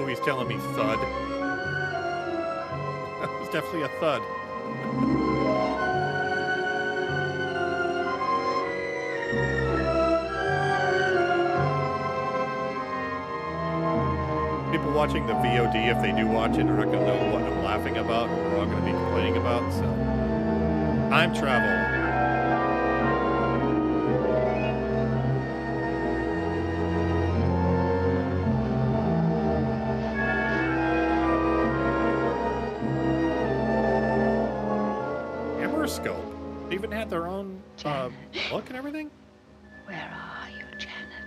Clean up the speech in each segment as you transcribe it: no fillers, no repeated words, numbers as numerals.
movie's telling me thud. It was definitely a thud. People watching the VOD, if they do watch it, are not going to know what I'm laughing about or what we're all going to be complaining about. So, time travel. Scope. They even had their own look and everything. Where are you, Janet?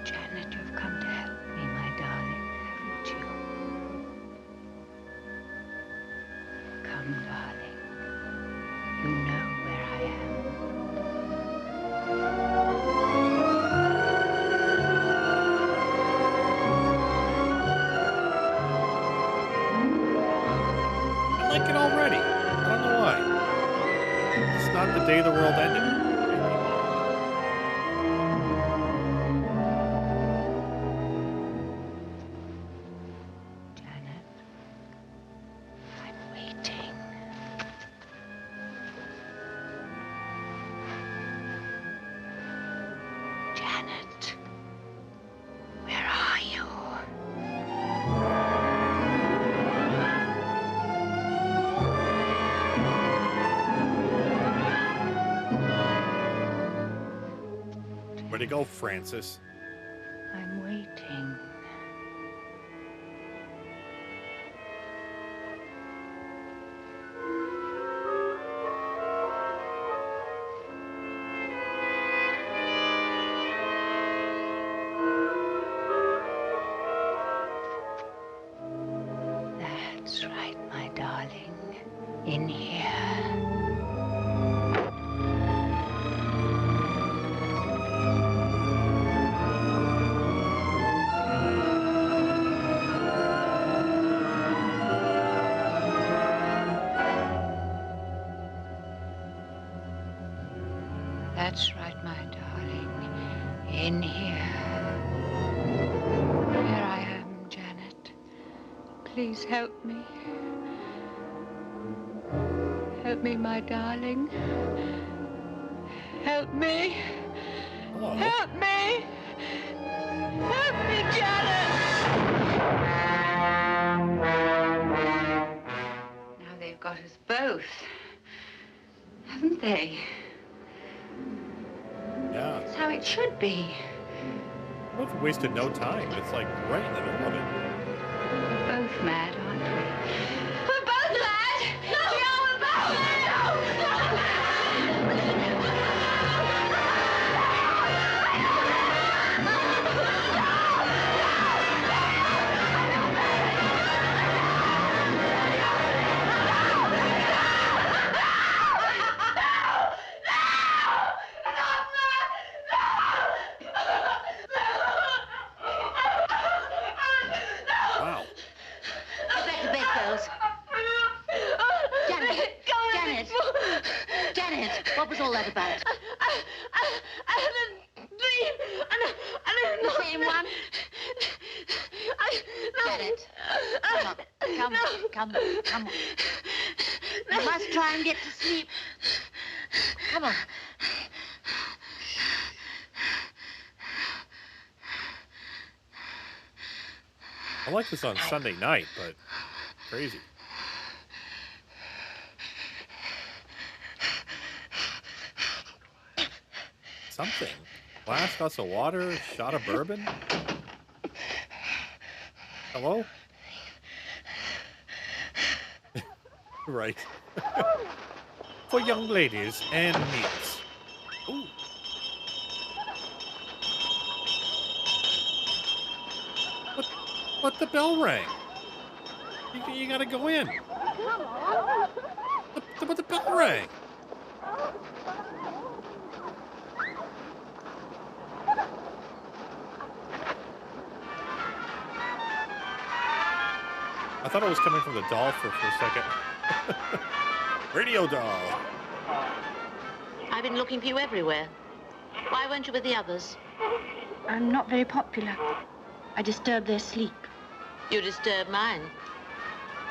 Janet, you've come to help me, my darling, haven't you? Come, darling. You know where I am. I like it already. I don't know why. It's not the day the world ended. Janet, I'm waiting. Janet, where are you? Where'd he go, Francis? I'm waiting. That's right, my darling. In here. That's right, my darling. In here. Here I am, Janet. Please help me. Help me, my darling. Help me. Hello. Help me. Help me, Janet. Now they've got us both. Haven't they? Yeah. That's how it should be. We've wasted no time. It's like right in the middle of it. We're both mad, aren't we? We're both mad! No! We are, we're both mad! Wow. Get back to bed, girls. Janet, what was all that about? I had a dream, and The same one? Janet, come on. You must try and get to sleep. Come on. I like this on Sunday night, but crazy. Something. Last glass of water, shot of bourbon. Hello? Right. For young ladies and meats. Ooh. What the bell rang? You gotta go in. But the bell rang. I thought it was coming from the doll for a second. Radio doll. I've been looking for you everywhere. Why weren't you with the others? I'm not very popular. I disturb their sleep. You disturb mine.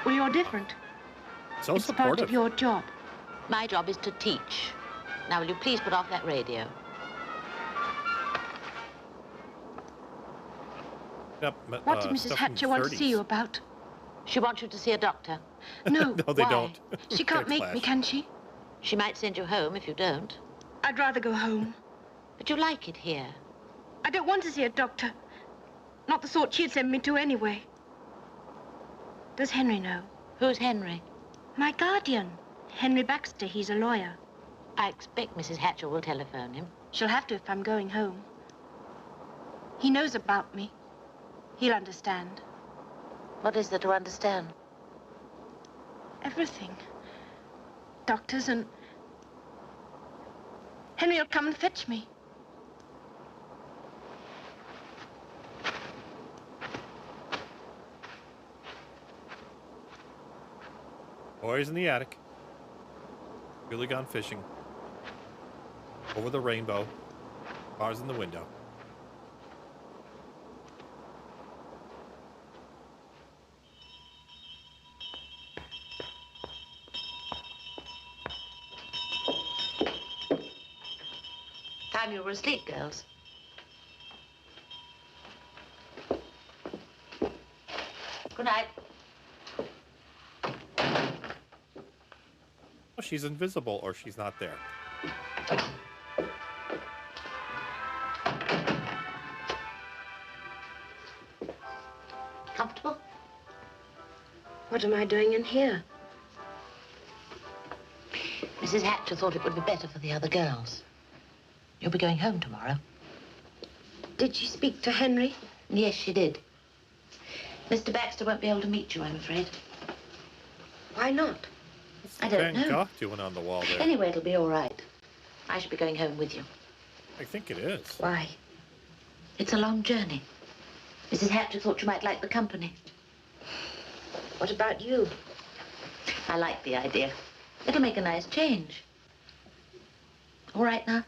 Well, you're different. So It's part supportive. of your job. My job is to teach. Now, will you please put off that radio? Yep, What did Mrs. stuff from Hatcher want to 30s. see you about? She wants you to see a doctor. No, No, they why? don't. She can't Get a make me, class. can she? She might send you home if you don't. I'd rather go home. But you like it here. I don't want to see a doctor. Not the sort she'd send me to anyway. Does Henry know? Who's Henry? My guardian. Henry Baxter, he's a lawyer. I expect Mrs. Hatcher will telephone him. She'll have to if I'm going home. He knows about me. He'll understand. What is there to understand? Everything. Doctors and... Henry'll come and fetch me. Boys in the attic. Really gone fishing. Over the rainbow. Bars in the window. Time you were asleep, girls. Good night. Well, she's invisible or she's not there. Comfortable? What am I doing in here? Mrs. Hatcher thought it would be better for the other girls. You'll be going home tomorrow. Did she speak to Henry? Yes, she did. Mr. Baxter won't be able to meet you, I'm afraid. Why not? I don't Van know. Gogh doing on the wall there. Anyway, it'll be all right. I should be going home with you. I think it is. Why? It's a long journey. Mrs. Hatcher thought you might like the company. What about you? I like the idea. It'll make a nice change. All right now?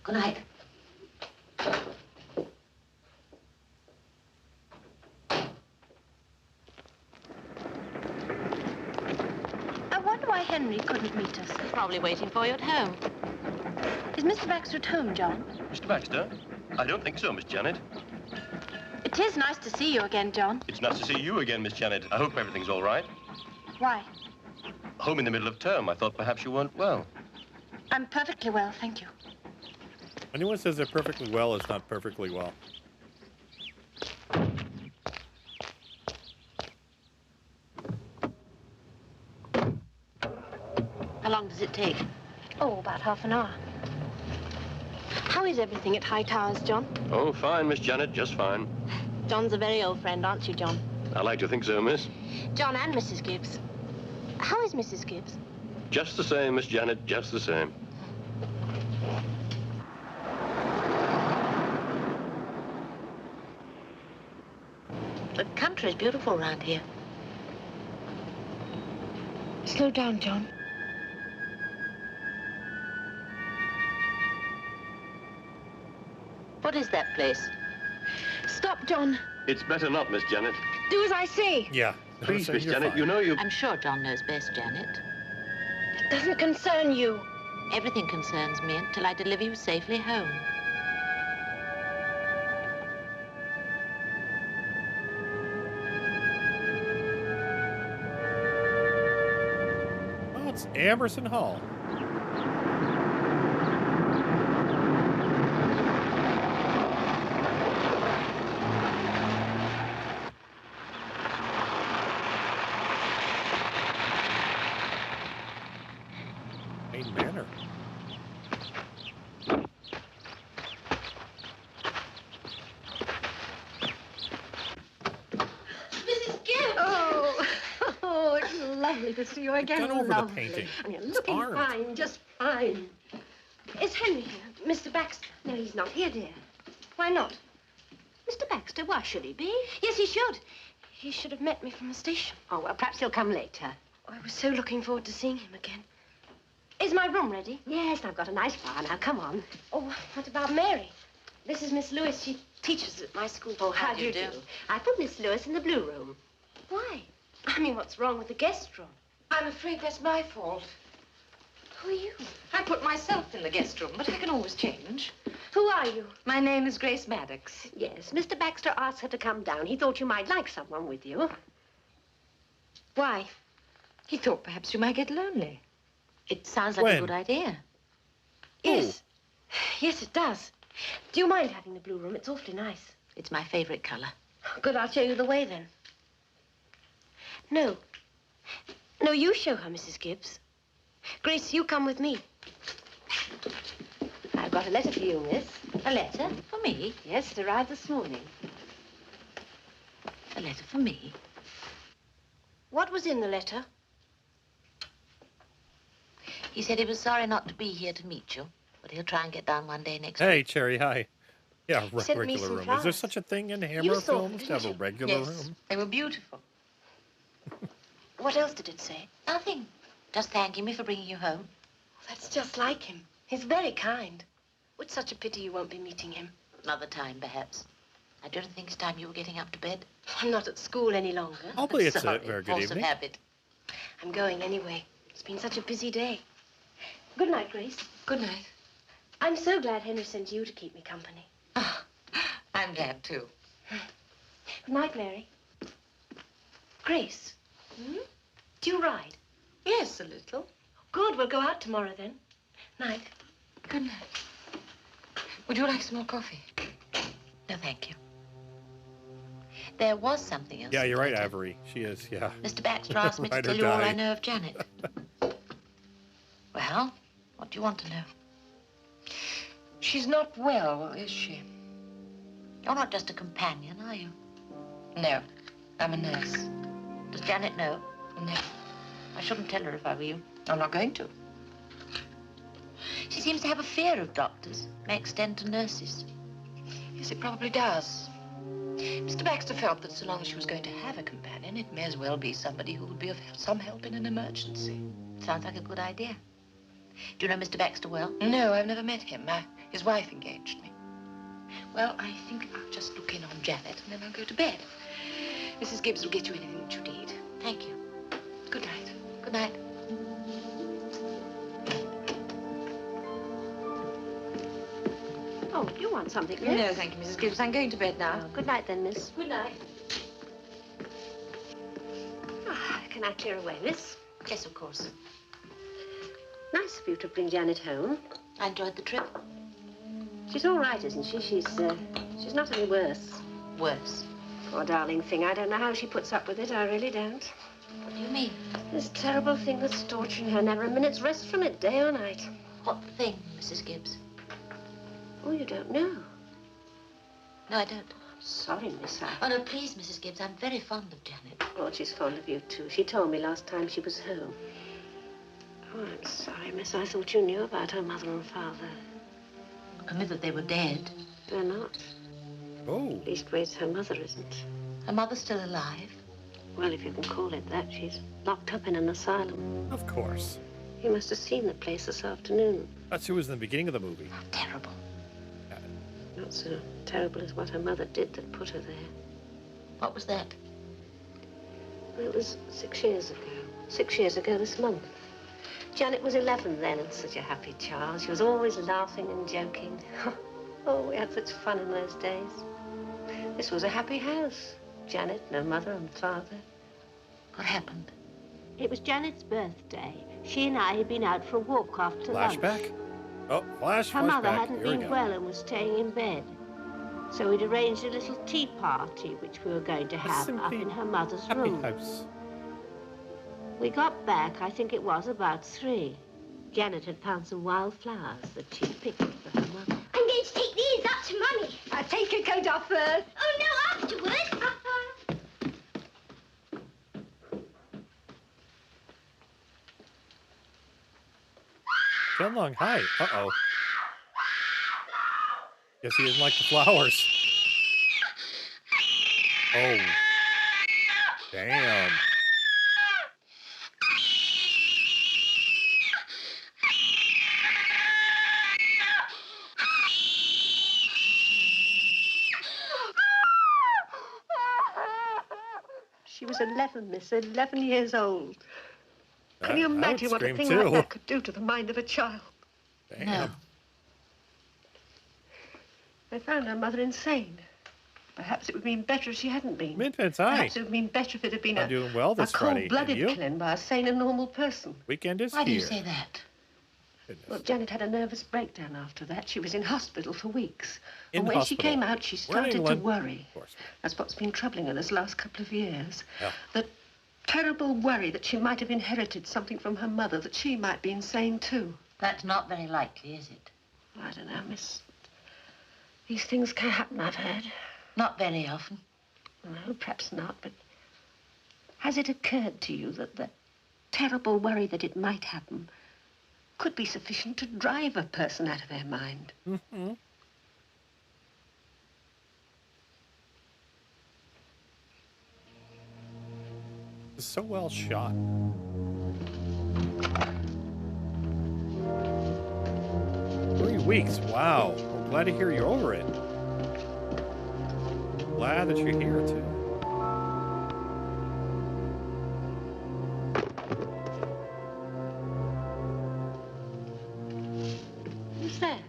Good night. I wonder why Henry couldn't meet us. Probably waiting for you at home. Is Mr. Baxter at home, John? Mr. Baxter? I don't think so, Miss Janet. It is nice to see you again, John. It's nice to see you again, Miss Janet. I hope everything's all right. Why? Home in the middle of term. I thought perhaps you weren't well. I'm perfectly well, thank you. Anyone says they're perfectly well is not perfectly well. How long does it take? Oh, about half an hour. How is everything at High Towers, John? Oh, fine, Miss Janet, just fine. John's a very old friend, aren't you, John? I like to think so, miss. John and Mrs. Gibbs. How is Mrs. Gibbs? Just the same, Miss Janet, just the same. The country's beautiful around here. Slow down, John. What is that place? Stop, John. It's better not, Miss Janet. Do as I say. Yeah. Please, So Miss you're Janet, fine. you know you... I'm sure John knows best, Janet. It doesn't concern you. Everything concerns me until I deliver you safely home. Oh, it's Emerson Hall. Main Manor. Mrs. Gibbs! Oh, it's lovely to see you again. Gone over the Lovely. painting. And you're It's looking art. fine, just fine. Is Henry here? Mr. Baxter? No, he's not here, dear. Why not? Mr. Baxter, why should he be? Yes, he should. He should have met me from the station. Oh, well, perhaps he'll come later. Oh, I was so looking forward to seeing him again. Is my room ready? Yes, I've got a nice fire now. Come on. Oh, what about Mary? This is Miss Lewis. She teaches at my school. Oh, how do you do? I put Miss Lewis in the blue room. Why? I mean, what's wrong with the guest room? I'm afraid that's my fault. Who are you? I put myself in the guest room, but I can always change. Who are you? My name is Grace Maddox. Yes, Mr. Baxter asked her to come down. He thought you might like someone with you. Why? He thought perhaps you might get lonely. It sounds like When? a good idea. Yes. Yes, it does. Do you mind having the blue room? It's awfully nice. It's my favorite color. Good, I'll show you the way then. No. No, you show her, Mrs. Gibbs. Grace, you come with me. I've got a letter for you, miss. A letter for me? Yes, it arrived this morning. A letter for me? What was in the letter? He said he was sorry not to be here to meet you, but he'll try and get down one day next Hey, week. Cherry, hi. Yeah, Sent me regular some room. Is there flowers. such a thing in You Hammer saw them, films to have a didn't you? regular Yes, room? they were beautiful. What else did it say? Nothing. Just thanking me for bringing you home. That's just like him. He's very kind. It's such a pity you won't be meeting him. Another time, perhaps. I don't think it's time you were getting up to bed. I'm not at school any longer. Hopefully it's a Sorry, very good force evening. of habit. I'm going anyway. It's been such a busy day. Good night, Grace. Good night. I'm so glad Henry sent you to keep me company. Oh, I'm glad, too. Good night, Mary. Grace, do you ride? Yes, a little. Good, we'll go out tomorrow then. Night. Good night. Would you like some more coffee? No, thank you. There was something else. Yeah, you're right, Peter. Avery. She is, yeah. Mr. Baxter asked me to Ride or tell you all die. I know of Janet. Well, what do you want to know? She's not well, is she? You're not just a companion, are you? No, I'm a nurse. Does Janet know? No. I shouldn't tell her if I were you. I'm not going to. She seems to have a fear of doctors. May extend to nurses. Yes, it probably does. Mr. Baxter felt that so long as she was going to have a companion, it may as well be somebody who would be of some help in an emergency. Sounds like a good idea. Do you know Mr. Baxter well? No, I've never met him. His wife engaged me. Well, I think I'll just look in on Janet and then I'll go to bed. Mrs. Gibbs will get you anything that you need. Thank you. Good night. Good night. Oh, you want something, miss? No, thank you, Mrs. Gibbs. I'm going to bed now. Oh, good night then, miss. Good night. Can I clear away, miss? Yes, of course. Nice of you to bring Janet home. I enjoyed the trip. She's all right, isn't she? She's not any worse. Worse. Poor darling thing. I don't know how she puts up with it. I really don't. What do you mean? This terrible thing that's torturing her. Never a minute's rest from it, day or night. What thing, Mrs. Gibbs? Oh, you don't know. No, I don't. Sorry, miss. Oh, no, please, Mrs. Gibbs. I'm very fond of Janet. Oh, she's fond of you, too. She told me last time she was home. Oh, I'm sorry, miss. I thought you knew about her mother and father. I knew that they were dead. They're not. Oh. Leastways, her mother isn't. Her mother's still alive. Well, if you can call it that, she's locked up in an asylum. Of course. You must have seen the place this afternoon. That's who was in the beginning of the movie. Oh, terrible. Not so terrible as what her mother did that put her there. What was that? Well, it was 6 years ago. 6 years ago this month. Janet was 11 then and such a happy child. She was always laughing and joking. Oh, we had such fun in those days. This was a happy house. Janet, no mother and father. What happened? It was Janet's birthday. She and I had been out for a walk after lunch. Flashback? Oh, flashback. Her mother hadn't Here we been go. well and was staying in bed. So we'd arranged a little tea party, which we were going to A have up simply in her mother's Happy room. house. We got back, I think it was about 3. Janet had found some wild flowers that she'd picked for her mother. I'm going to take these up to Mummy. I'll take your coat off first. Oh, no, afterwards. Long, hi. Uh-oh. Guess he doesn't like the flowers. Oh. Damn. was 11, miss, 11 years old. Can you I would imagine what a scream thing too. like that could do to the mind of a child? Damn. No. They found her mother insane. Perhaps it would have been better if she hadn't been. Minpins, hi. Perhaps it would have been better if it had been I'm doing well this Friday. And cold-blooded you? killing by a sane and normal person. Weekend is Why do here. you say that? Goodness. Well, Janet had a nervous breakdown after that. She was in hospital for weeks. In and when she hospital. came out, she We're in started to England. worry. Of course. That's what's been troubling her this last couple of years. Yeah. The terrible worry that she might have inherited something from her mother, that she might be insane too. That's not very likely, is it? I don't know, miss. These things can happen, I've heard. Not very often. No, perhaps not, but has it occurred to you that the terrible worry that it might happen could be sufficient to drive a person out of their mind? Mm-hmm. It's so well shot. 3 weeks, wow. I'm glad to hear you're over it. Glad that you're here, too. Who's there?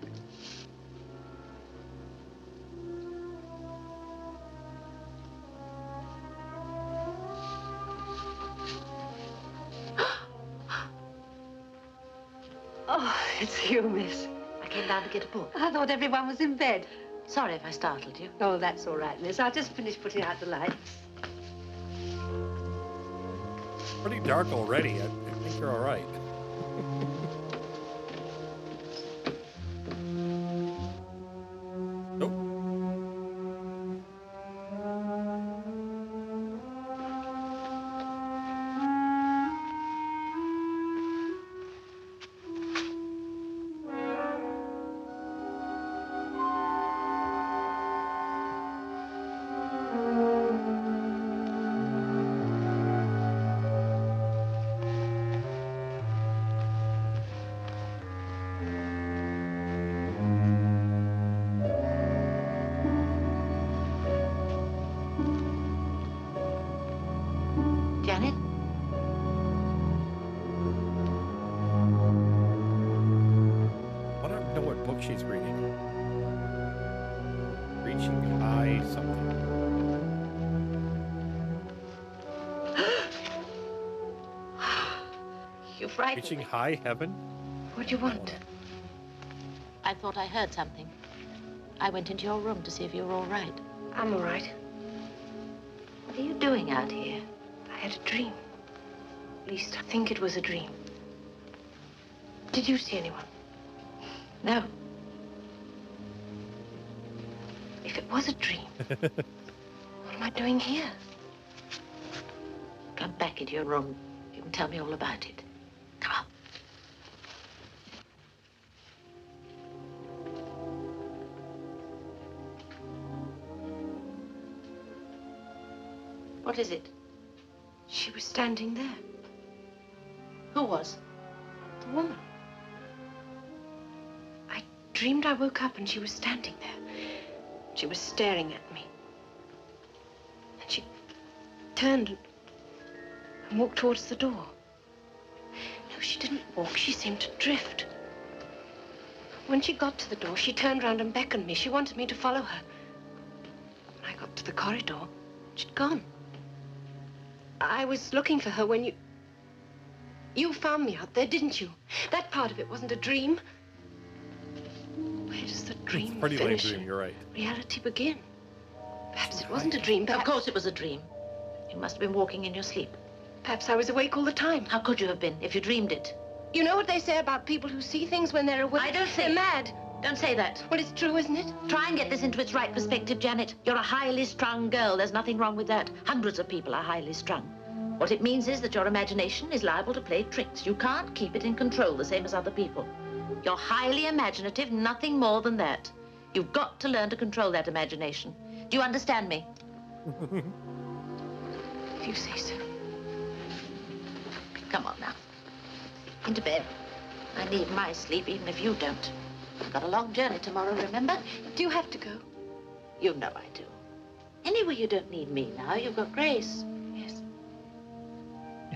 Oh, it's you, miss. I came down to get a book. I thought everyone was in bed. Sorry if I startled you. Oh, that's all right, miss. I'll just finish putting out the lights. Pretty dark already. I think you're all right. Nope. Janet? I don't know what book she's reading. Reaching high something. You frightened Reaching me. high heaven? What do you want? I thought I heard something. I went into your room to see if you were all right. I'm all right. What are you doing out here? I had a dream. At least I think it was a dream. Did you see anyone? No. If it was a dream, what am I doing here? Come back into your room. You can tell me all about it. Come on. What is it? She was standing there, Who was? the woman. I dreamed I woke up and she was standing there. She was staring at me. And she turned and walked towards the door. No, she didn't walk. She seemed to drift. When she got to the door, she turned round and beckoned me. She wanted me to follow her. When I got to the corridor, she'd gone. I was looking for her when you found me out there, didn't you? That part of it wasn't a dream. Where does the dream Pretty lame finish dream, and you're right. reality begin? Perhaps it wasn't a dream. Of Perhaps, course it was a dream. You must have been walking in your sleep. perhaps I was awake all the time. How could you have been if you dreamed it? You know what they say about people who see things when they're awake? I don't They're think- mad. Don't say that. Well, it's true, isn't it? Try and get this into its right perspective, Janet. You're a highly strung girl. There's nothing wrong with that. Hundreds of people are highly strung. What it means is that your imagination is liable to play tricks. You can't keep it in control the same as other people. You're highly imaginative, nothing more than that. You've got to learn to control that imagination. Do you understand me? If you say so. Come on now. Into bed. I need my sleep even if you don't. I've got a long journey tomorrow, remember? Do you have to go? You know I do. Anyway, you don't need me now. You've got Grace. Yes.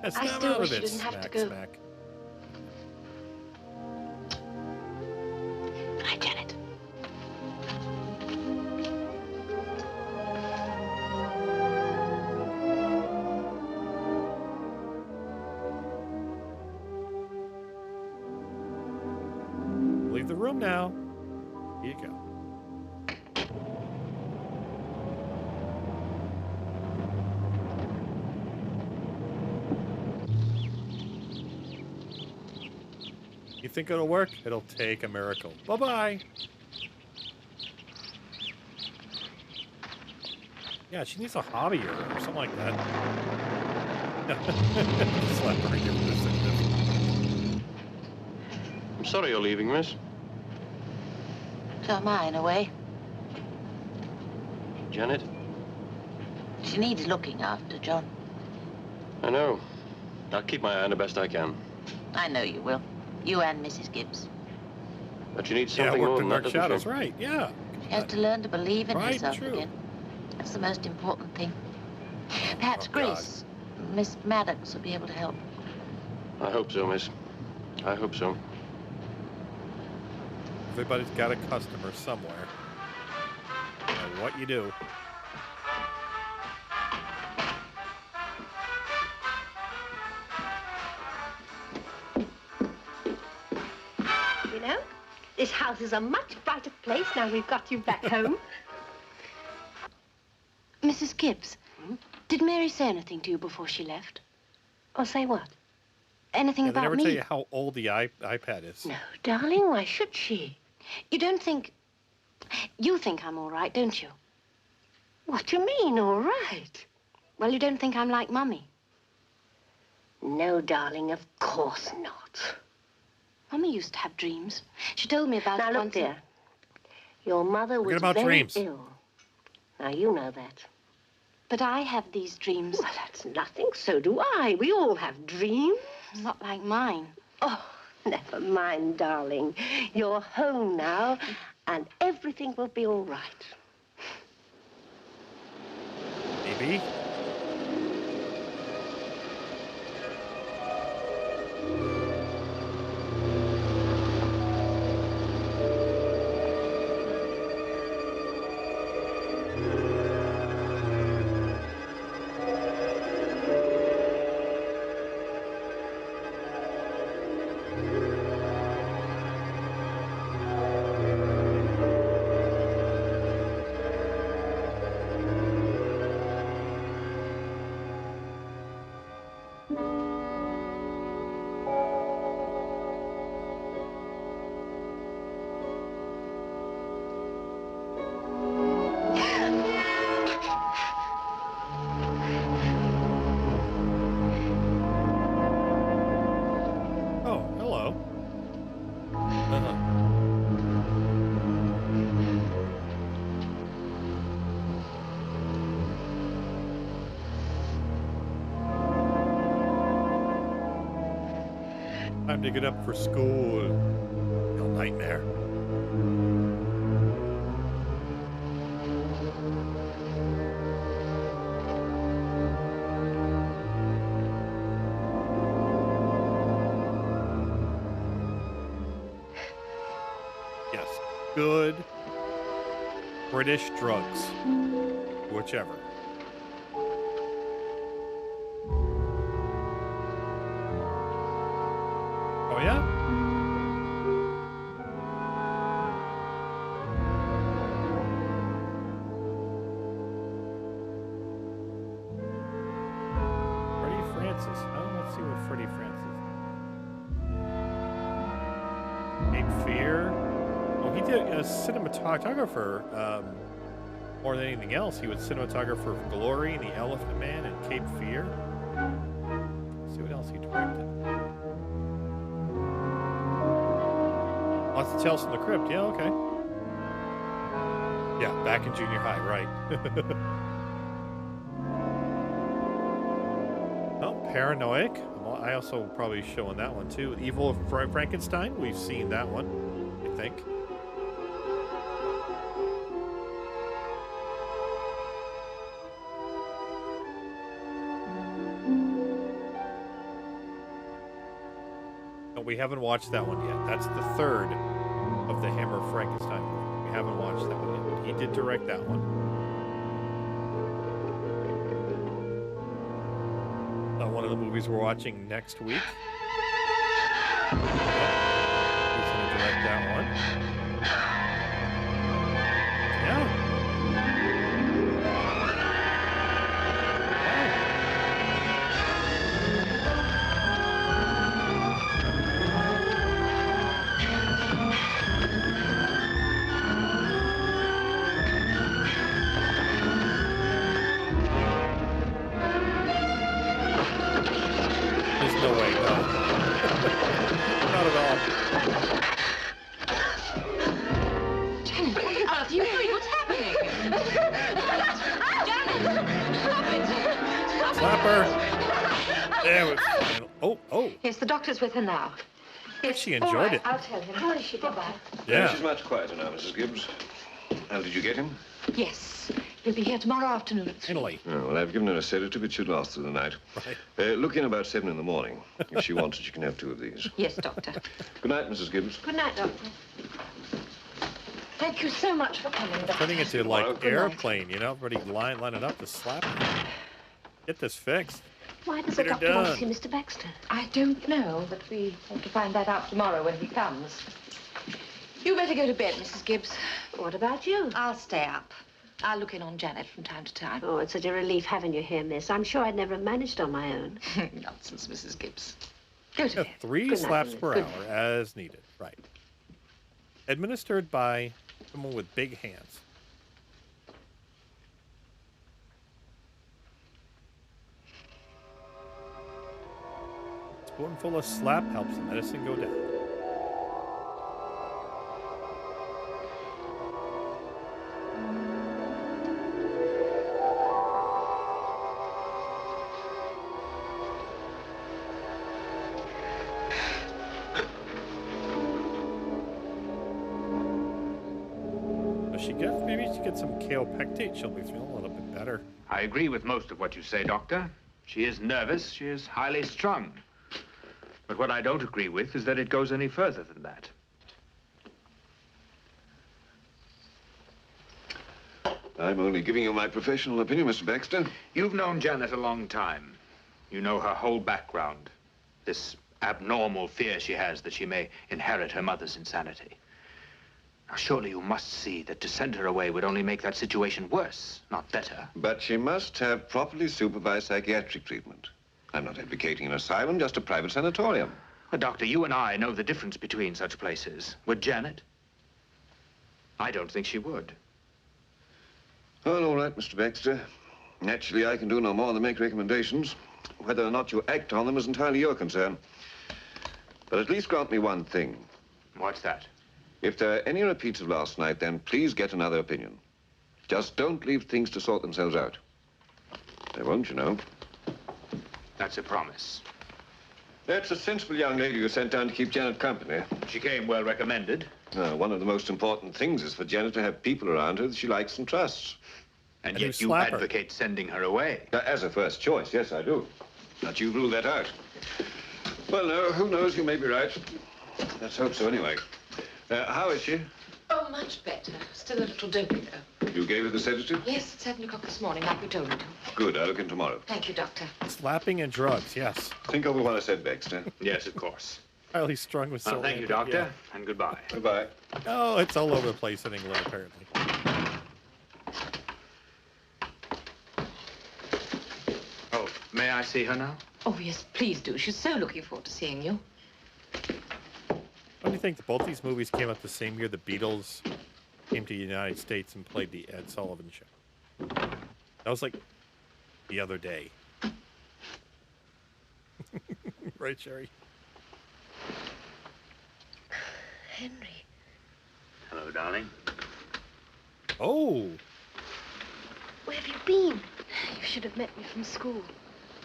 I Snap still out wish of you it. didn't have to Smack, go. smack. Good night, Janet. Leave the room now. Here you go. You think it'll work? It'll take a miracle. Bye-bye. Yeah, she needs a hobby or something like that. Slap her and give her this and this. I'm sorry you're leaving, miss. So am I, in a way. Janet? She needs looking after, John. I know. I'll keep my eye on her best I can. I know you will. You and Mrs. Gibbs. But she needs Yeah, something work more the than dark that, doesn't shadows. she? Right, yeah. She has to learn to believe in Right, herself true. again. That's the most important thing. Perhaps Oh, God. Grace, Miss Maddox, will be able to help. I hope so, miss. I hope so. Everybody's got a customer somewhere. No matter what you do. You know, this house is a much brighter place now we've got you back home. Mrs. Gibbs, did Mary say anything to you before she left? Or say what? Anything Yeah, they about never me? tell you how old the iPad is. No, darling, why should she? You don't think... You think I'm all right, don't you? What do you mean, all right? Well, you don't think I'm like Mummy? No, darling, of course not. Mummy used to have dreams. She told me about Now, it look, once. dear. Your mother Forget was about very dreams. ill. Now, you know that. But I have these dreams. Well, that's nothing. So do I. We all have dreams. Not like mine. Oh, never mind, darling. You're home now, and everything will be all right. Maybe. Oh, hello. Time to get up for school. Real nightmare. Yes, good British drugs. Whichever. Oh, yeah? Freddie Francis. Oh, let's see what Freddie Francis. Cape Fear. Oh, he did a cinematographer. More than anything else, he was cinematographer for Glory and The Elephant Man and Cape Fear. Let's see what else he directed. Lots of Tales from the Crypt. Yeah, okay. Yeah, back in junior high, right. Oh, Paranoid. Well, I also probably showing that one too. Evil of Frankenstein. We've seen that one, I think. But we haven't watched that one yet. That's the third of the Hammer Frankenstein movie. We haven't watched that one yet, but he did direct that one. One of the movies we're watching next week. He's going to direct that one. Yeah. There's no way, no. Not at all. Janet, what on earth are you doing? What's happening? Janet, stop it! Stop Slap her. There we go. Oh. Yes, the doctor's with her now. Yes, she enjoyed it. I'll tell him. How is she? Goodbye. Yeah. She's much quieter now, Mrs. Gibbs. How did you get him? Yes. He'll be here tomorrow afternoon at 3. Italy. Oh, well, I've given her a sedative. It should last through the night. Right. Look in about 7 in the morning. If she wants it, she can have 2 of these. Yes, Doctor. Good night, Mrs. Gibbs. Good night, Doctor. Thank you so much for coming, Doctor. Turning into Tomorrow. like airplane, you know, everybody lining up to slap her. Get this fixed. Why does Get the her doctor want to done. see Mr. Baxter? I don't know, but we have to find that out tomorrow when he comes. You better go to bed, Mrs. Gibbs. What about you? I'll stay up. I'll look in on Janet from time to time. Oh, it's such a relief having you here, miss. I'm sure I'd never have managed on my own. Nonsense, Mrs. Gibbs. Go to Yeah, bed. 3 Good night, slaps Lily. per Good hour as needed. Right. Administered by someone with big hands. A spoonful of slap helps the medicine go down. Maybe she gets some kaopectate. She'll be feeling a little bit better. I agree with most of what you say, Doctor. She is nervous. She is highly strung. But what I don't agree with is that it goes any further than that. I'm only giving you my professional opinion, Mr. Baxter. You've known Janet a long time. You know her whole background. This abnormal fear she has that she may inherit her mother's insanity. Now, surely you must see that to send her away would only make that situation worse, not better. But she must have properly supervised psychiatric treatment. I'm not advocating an asylum, just a private sanatorium. Well, Doctor, you and I know the difference between such places. Would Janet? I don't think she would. Well, all right, Mr. Baxter. Naturally, I can do no more than make recommendations. Whether or not you act on them is entirely your concern. But at least grant me one thing. What's that? If there are any repeats of last night, then please get another opinion. Just don't leave things to sort themselves out. They won't, you know. That's a promise. That's a sensible young lady you sent down to keep Janet company. She came well recommended. One of the most important things is for Janet to have people around her that she likes and trusts. And you yet you slap her. advocate sending her away. As a first choice, yes, I do. But you rule that out. Well, no, who knows? You may be right. Let's hope so, anyway. How is she? Oh, much better. Still a little dopey, though. You gave her the sedative? Yes, at 7 o'clock this morning, like we told her to. Good, I'll look in tomorrow. Thank you, Doctor. Slapping and drugs, yes. Think over what I said, Baxter. Yes, of course. Highly strung with so Thank you, rampant, Doctor, yeah. and goodbye. Goodbye. Oh, it's all over the place in England, apparently. Oh, may I see her now? Oh, yes, please do. She's so looking forward to seeing you. Don't you think that both these movies came out the same year the Beatles came to the United States and played the Ed Sullivan Show? That was like the other day. Right, Sherry? Henry. Hello, darling. Oh, Where have you been? You should have met me from school.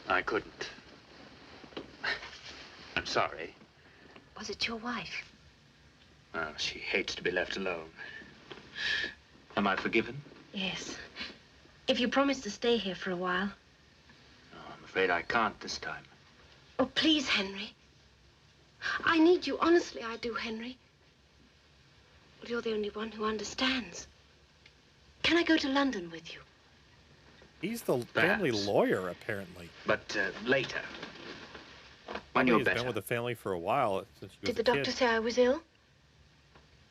I couldn't. I'm sorry. Was it your wife? Well, she hates to be left alone. Am I forgiven? Yes. If you promise to stay here for a while. No, I'm afraid I can't this time. Oh, please, Henry. I need you. Honestly, I do, Henry. Well, you're the only one who understands. Can I go to London with you? He's the family lawyer, apparently. But later. When you're He's better. been with the family for a while since she was Did the doctor say I was ill?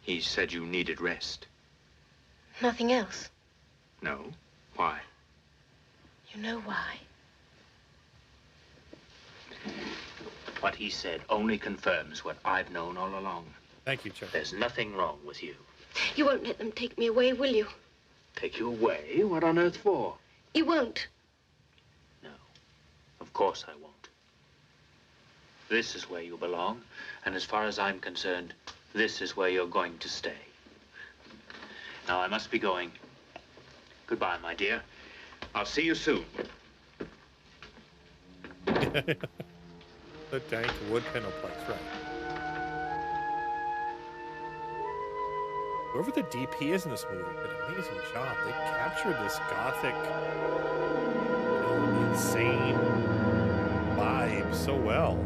He said you needed rest. Nothing else? No. Why? You know why. What he said only confirms what I've known all along. Thank you, Chuck. There's nothing wrong with you. You won't let them take me away, will you? Take you away? What on earth for? You won't. No. Of course I won't. This is where you belong, and as far as I'm concerned, this is where you're going to stay. Now, I must be going. Goodbye, my dear. I'll see you soon. The dank wood panelplex, right. Whoever the DP is in this movie did an amazing job. They captured this gothic, insane vibe so well.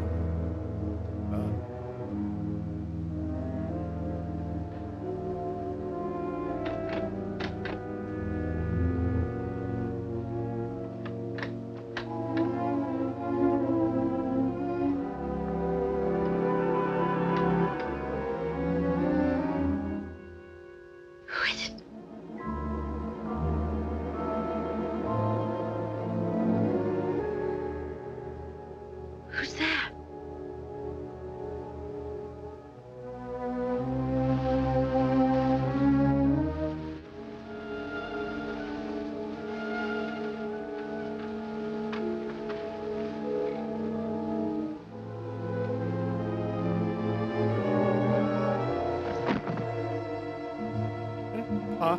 Who's that? Pa.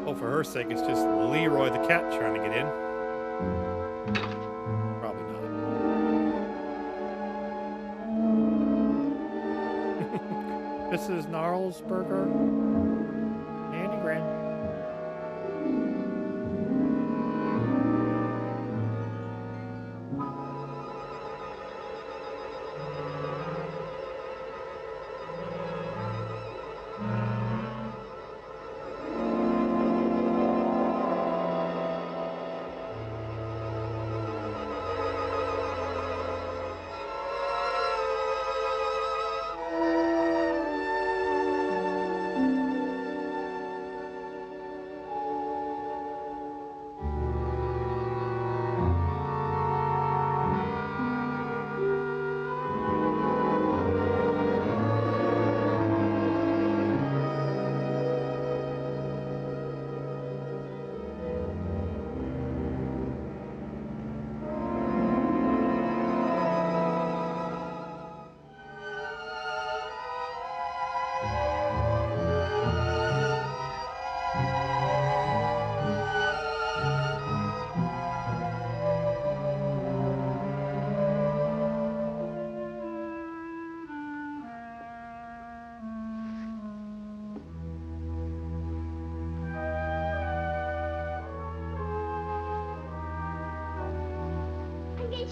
Oh, for her sake, it's just Leroy the cat trying to get in. Probably not. Mrs. Gnarlsberger. Andy Grant.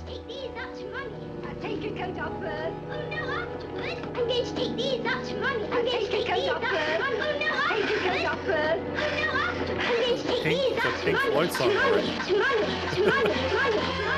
Take these, that's money. I'll take your coat off first. Oh no, afterwards. I'm going to take these, that's money. I'm going to take your coat off first. Oh no, afterwards. Take your coat off first. Oh no, afterwards. I'm going to take these, that's money. It's money, it's money, it's money, it's money, it's money.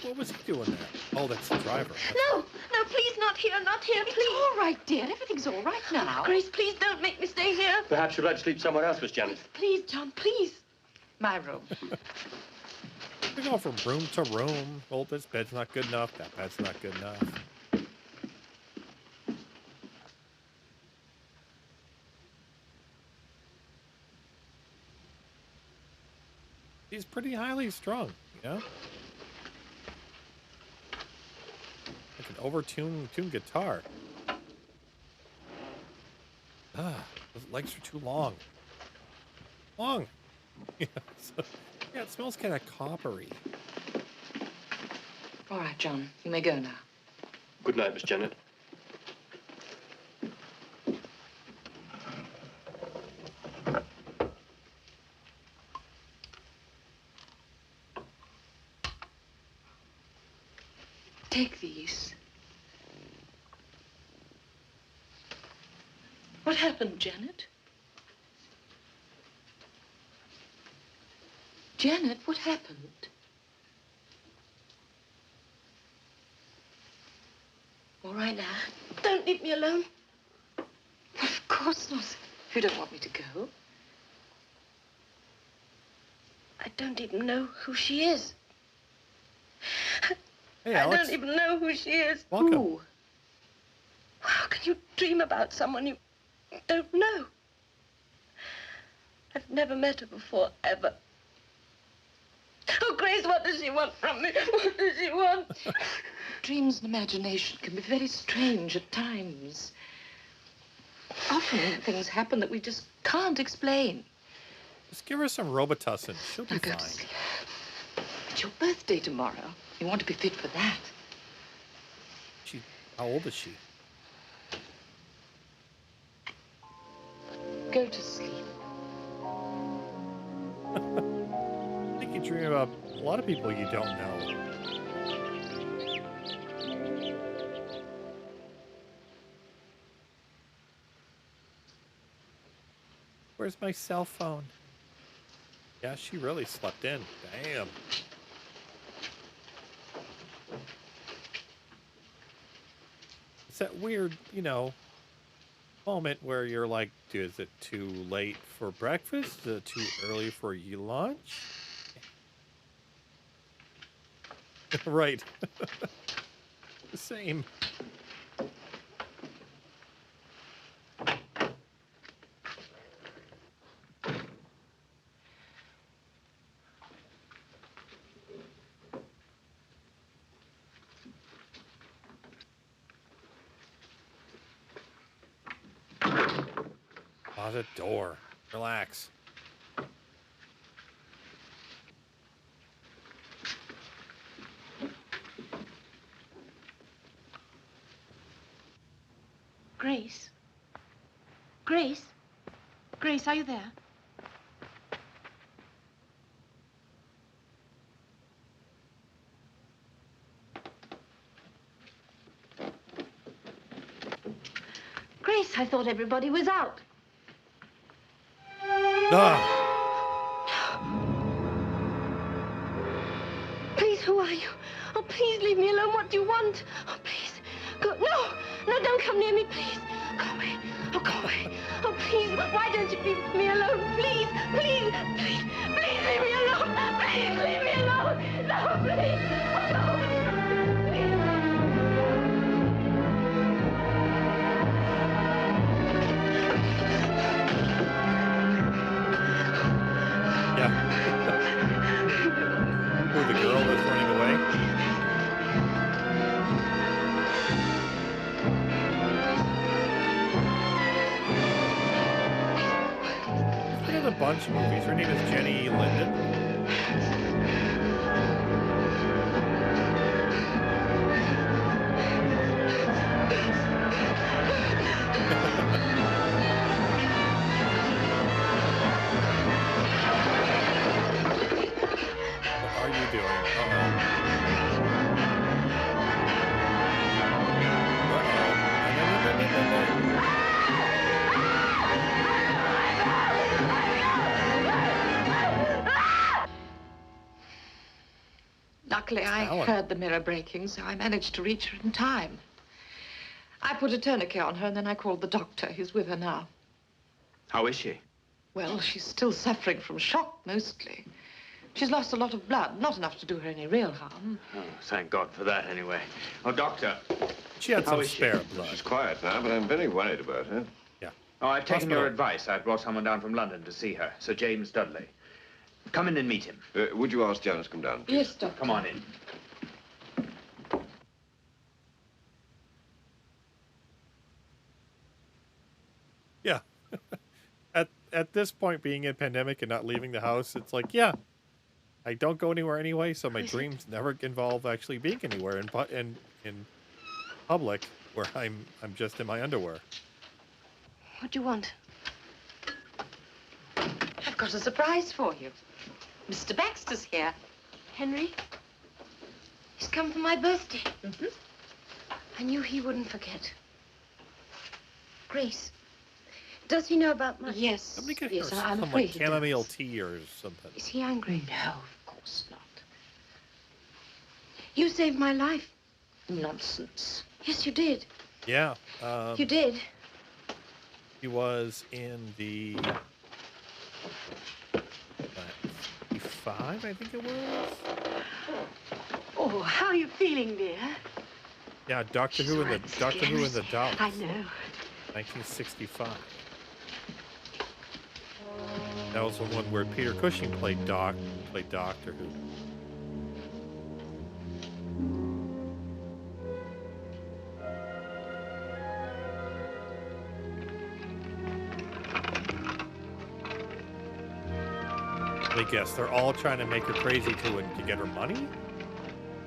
What was he doing there? Oh, that's the driver. No, no, please, not here, please. It's all right, dear. Everything's all right now. Grace, please don't make me stay here. Perhaps you'd like to sleep somewhere else, Miss Janet. Please, John, please. My room. We go from room to room. Oh, this bed's not good enough. That bed's not good enough. He's pretty highly strung, you know? Like an overtuned guitar. Those legs are too long. Long! Yeah, yeah, it smells kind of coppery. All right, John, you may go now. Good night, Miss Janet. Take these. What happened, Janet? Janet, what happened? All right now. Don't leave me alone. Of course not. If you don't want me to go. I don't even know who she is. Hey, I Alex. don't even know who she is. Welcome. Who? How can you dream about someone you don't know? I've never met her before, ever. Oh, Grace, what does she want from me? What does she want? Dreams and imagination can be very strange at times. Often things happen that we just can't explain. Just give her some Robitussin. She'll be Now go to fine. sleep. It's your birthday tomorrow. You want to be fit for that. How old is she? Go to sleep. I think you dream about a lot of people you don't know. Where's my cell phone? Yeah, she really slept in. Damn. It's that weird, you know, moment where you're like, is it too late for breakfast? Is it too early for your lunch? Right. Same. Closet door. Relax. Grace? Grace? Grace, are you there? Grace, I thought everybody was out. Ah! Please, who are you? Oh, please leave me alone. What do you want? Oh, please. Go. No, no, don't come near me, please. Go away. Oh, go away. Oh, please. Why don't you leave me alone? Please, please, please, please leave me alone. Please leave me alone. No, please. Oh, no. Please. Yeah. Who, the girl that's running away? She's been in a bunch of movies. Her name is Jenny Linden. What are you doing? Luckily, I Alan. heard the mirror breaking, so I managed to reach her in time. I put a tourniquet on her, and then I called the doctor. He's with her now. How is she? Well, she's still suffering from shock, mostly. She's lost a lot of blood, not enough to do her any real harm. Oh, thank God for that, anyway. Oh, Doctor. She had How some is she? spare blood. She's quiet now, but I'm very worried about her. Yeah. Oh, I've taken your Hospital. advice. I brought someone down from London to see her, Sir James Dudley. Come in and meet him. Would you ask Janet to come down, please? Yes, Doctor. Come on in. Yeah. At this point, being in pandemic and not leaving the house, it's like, yeah, I don't go anywhere anyway, so my dreams never involve actually being anywhere in public where I'm just in my underwear. What do you want? I've got a surprise for you. Mr. Baxter's here. Henry? He's come for my birthday. Mm-hmm. I knew he wouldn't forget. Grace, does he know about my... Yes. Somebody get yes, her I'm some afraid like he chamomile does. tea or something. Is he angry? No, of course not. You saved my life. Nonsense. Yes, you did. Yeah. You did. He was in the 5, I think it was. Oh, how are you feeling, dear? Yeah, Doctor Who in the Dolls. I know. 1965. That was the one where Peter Cushing played Doctor Who. I guess they're all trying to make her crazy to get her money?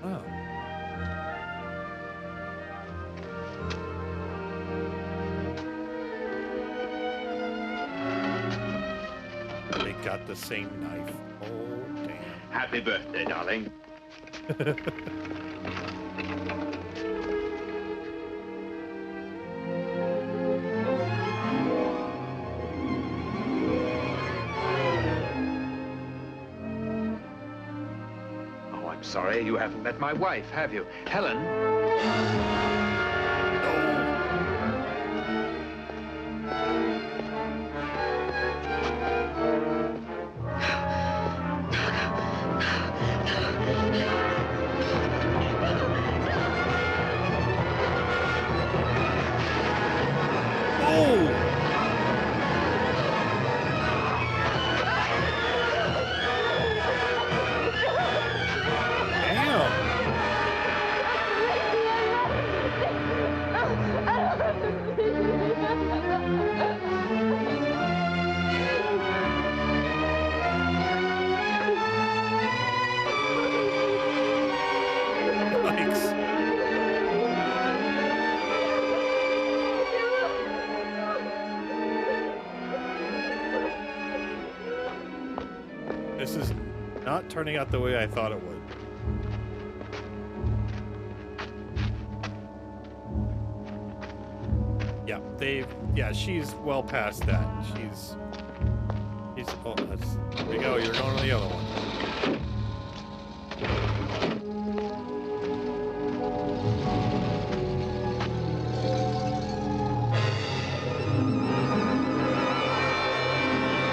Oh. They got the same knife. Oh, damn. Happy birthday, darling. Oh, I'm sorry you haven't met my wife, have you? Helen? This is not turning out the way I thought it would. Yeah, she's well past that. She's, oh, there you go, you're going to the other one.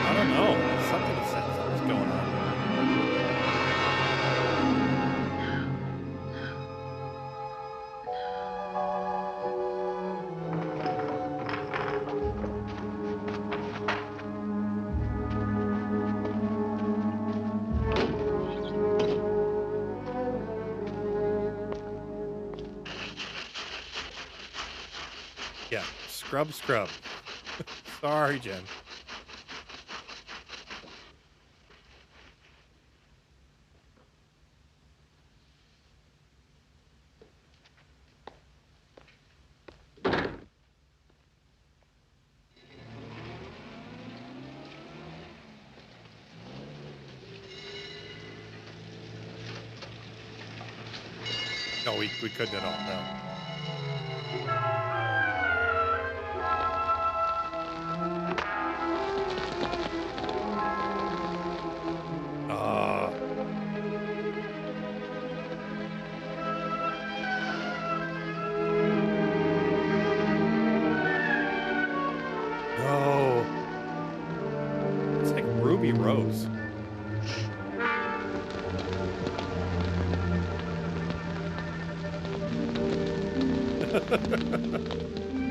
I don't know, something's going on. Yeah, scrub. Sorry, Jen. No, we couldn't at all, no. No. It's like Ruby Rose.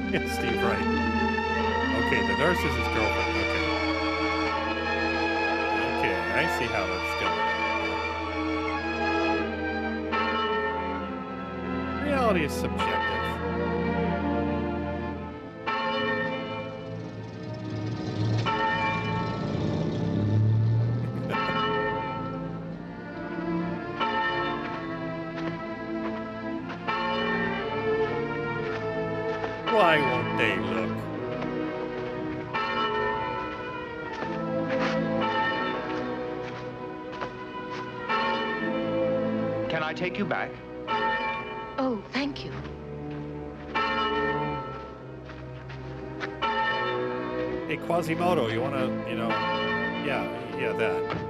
Yeah, Steve, right. Okay, the nurse is his girlfriend. Okay, I I see how it's going. Reality is subjective. Why won't they look? Can I take you back? Oh, thank you. Hey, Quasimodo, you wanna, yeah, that.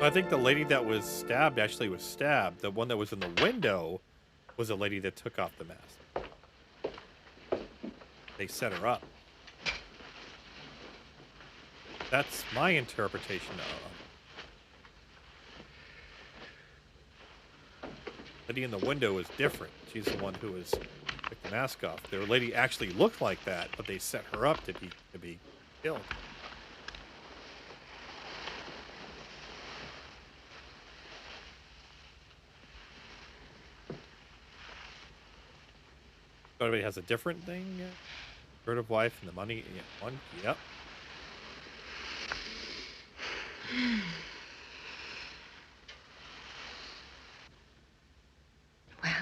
I think the lady that was stabbed actually was stabbed. The one that was in the window was a lady that took off the mask. They set her up. That's my interpretation of. The lady in the window is different. She's the one who took the mask off. The lady actually looked like that, but they set her up to be killed. Everybody has a different thing. Bird of wife and the money. Yeah, one. Yep. Well,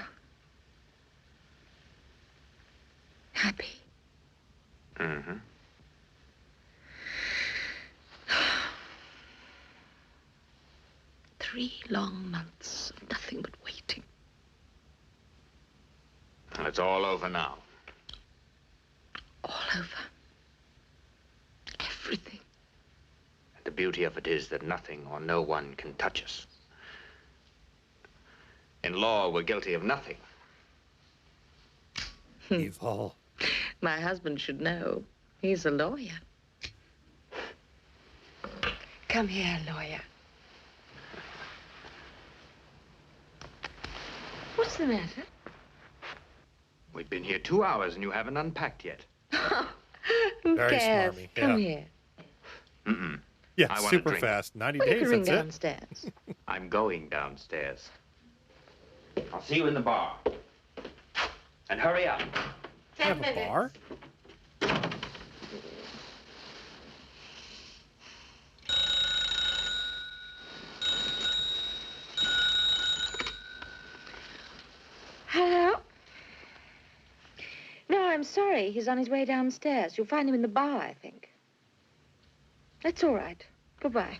happy. Mm-hmm. 3 long months of nothing but waiting. It's all over now. All over. Everything. The beauty of it is that nothing or no one can touch us. In law, we're guilty of nothing. Evil. My husband should know. He's a lawyer. Come here, lawyer. What's the matter? We've been here 2 hours and you haven't unpacked yet. Who Very cares? smarmy, Come yeah. here. Mm-mm. Yeah, I want a super drink. fast. 90 Well, you days, can ring that's it. downstairs. I'm going downstairs. I'll see you in the bar. And hurry up. I have a bar? Hello? No, I'm sorry. He's on his way downstairs. You'll find him in the bar, I think. That's all right. Goodbye.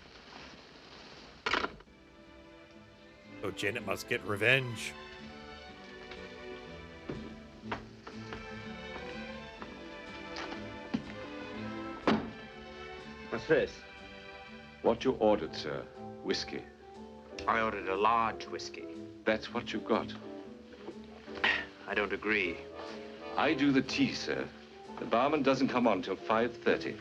So Janet must get revenge. What's this? What you ordered, sir. Whiskey. I ordered a large whiskey. That's what you got. I don't agree. I do the tea, sir. The barman doesn't come on till 5:30.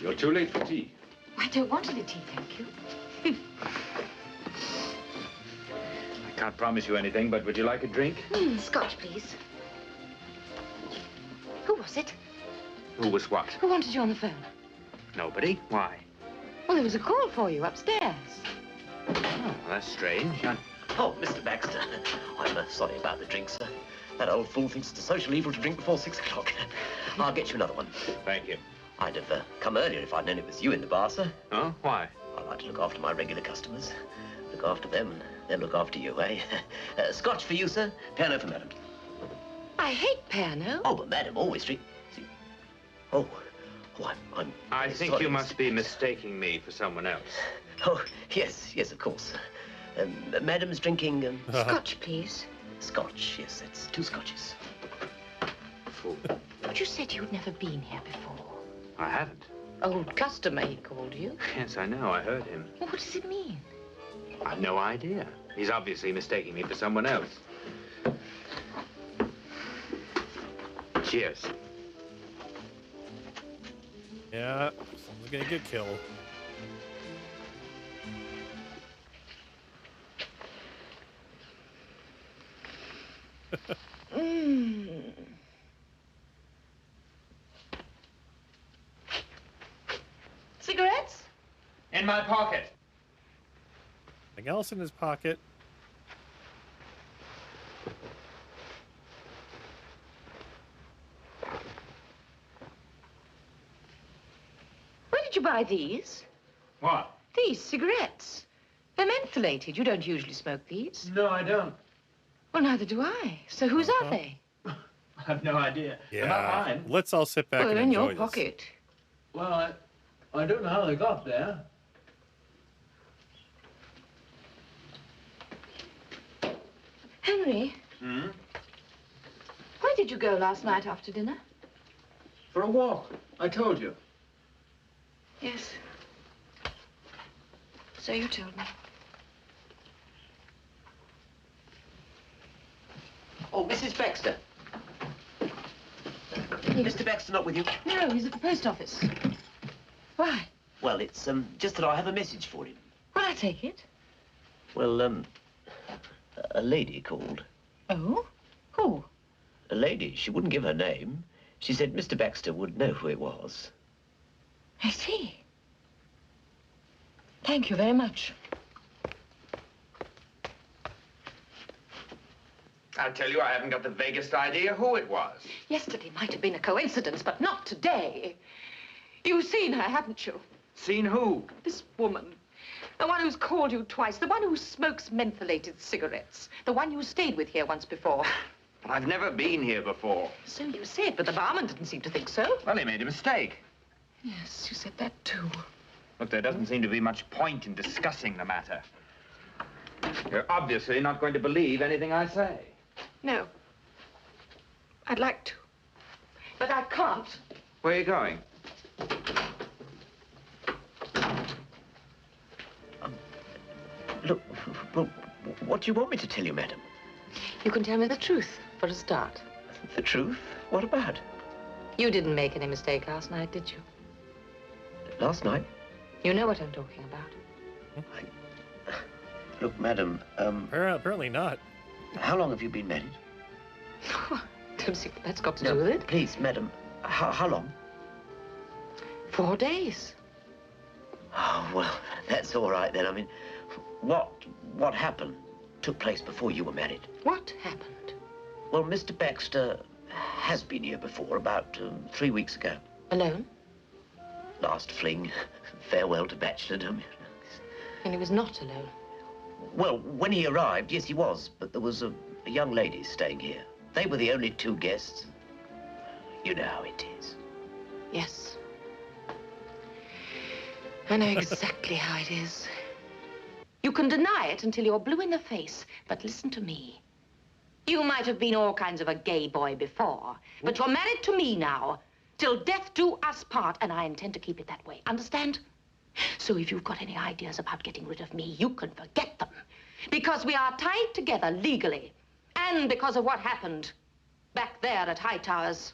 You're too late for tea. I don't want any tea, thank you. I can't promise you anything, but would you like a drink? Scotch, please. Who was it? Who was what? Who wanted you on the phone? Nobody. Why? Well, there was a call for you upstairs. Oh, that's strange. Oh, Mr. Baxter, I'm sorry about the drink, sir. That old fool thinks it's a social evil to drink before 6 o'clock. I'll get you another one. Thank you. I'd have come earlier if I'd known it was you in the bar, sir. Oh, why? I like to look after my regular customers. Look after them, and they'll look after you, eh? Scotch for you, sir. Piano for madam. I hate piano. Oh, but madam, always drink. Oh, I'm I think sorry, you Mr. must be mistaking me for someone else. Oh, yes, of course. Madam's drinking, Scotch, please. Scotch. Yes, that's 2 scotches. Fool. But you said you'd never been here before. I haven't. Old customer, he called you. Yes, I know. I heard him. Well, what does it mean? I've no idea. He's obviously mistaking me for someone else. Cheers. Yeah, someone's gonna get killed. Cigarettes? In my pocket. Anything else in his pocket? Where did you buy these? What? These cigarettes. They're mentholated. You don't usually smoke these. No, I don't. Well, neither do I. So whose are they? I have no idea. Yeah. They're not mine. Let's all sit back Well, and they're in enjoy your this. pocket. Well, I don't know how they got there. Henry, Hmm? where did you go last night after dinner? For a walk, I told you. Yes. So you told me. Oh, Mrs. Baxter. Mr. Baxter not with you? No, he's at the post office. Why? Well, it's just that I have a message for him. Will I take it? Well, a lady called. Oh? Who? A lady. She wouldn't give her name. She said Mr. Baxter would know who it was. I see. Thank you very much. I'll tell you, I haven't got the vaguest idea who it was. Yesterday might have been a coincidence, but not today. You've seen her, haven't you? Seen who? This woman. The one who's called you twice. The one who smokes mentholated cigarettes. The one you stayed with here once before. But I've never been here before. So you said, but the barman didn't seem to think so. Well, he made a mistake. Yes, you said that too. Look, there doesn't seem to be much point in discussing the matter. You're obviously not going to believe anything I say. No. I'd like to. But I can't. Where are you going? Look, well, what do you want me to tell you, madam? You can tell me the truth for a start. The truth? What about? You didn't make any mistake last night, did you? Last night? You know what I'm talking about. Look, madam, Apparently not. how long have you been married? Don't see what that's got to do with it. Please, madam, how long? 4 days. Oh, well, that's all right then. I mean, what happened took place before you were married? What happened? Well, Mr. Baxter has been here before, about 3 weeks ago. Alone? Last fling, farewell to bachelordom. And he was not alone. Well, when he arrived, yes, he was, but there was a young lady staying here. They were the only 2 guests. You know how it is. Yes. I know exactly how it is. You can deny it until you're blue in the face, but listen to me. You might have been all kinds of a gay boy before, but you're married to me now, till death do us part, and I intend to keep it that way. Understand? So if you've got any ideas about getting rid of me, you can forget them. Because we are tied together legally, and because of what happened back there at Hightowers.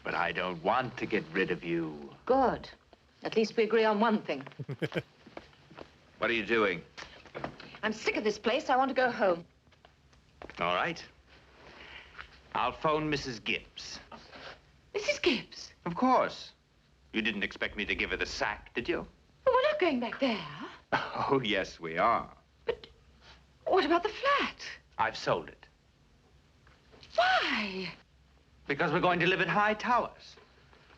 But I don't want to get rid of you. Good. At least we agree on one thing. What are you doing? I'm sick of this place. I want to go home. All right. I'll phone Mrs. Gibbs. Mrs. Gibbs? Of course. You didn't expect me to give her the sack, did you? Well, we're not going back there. Oh, yes, we are. But what about the flat? I've sold it. Why? Because we're going to live at High Towers.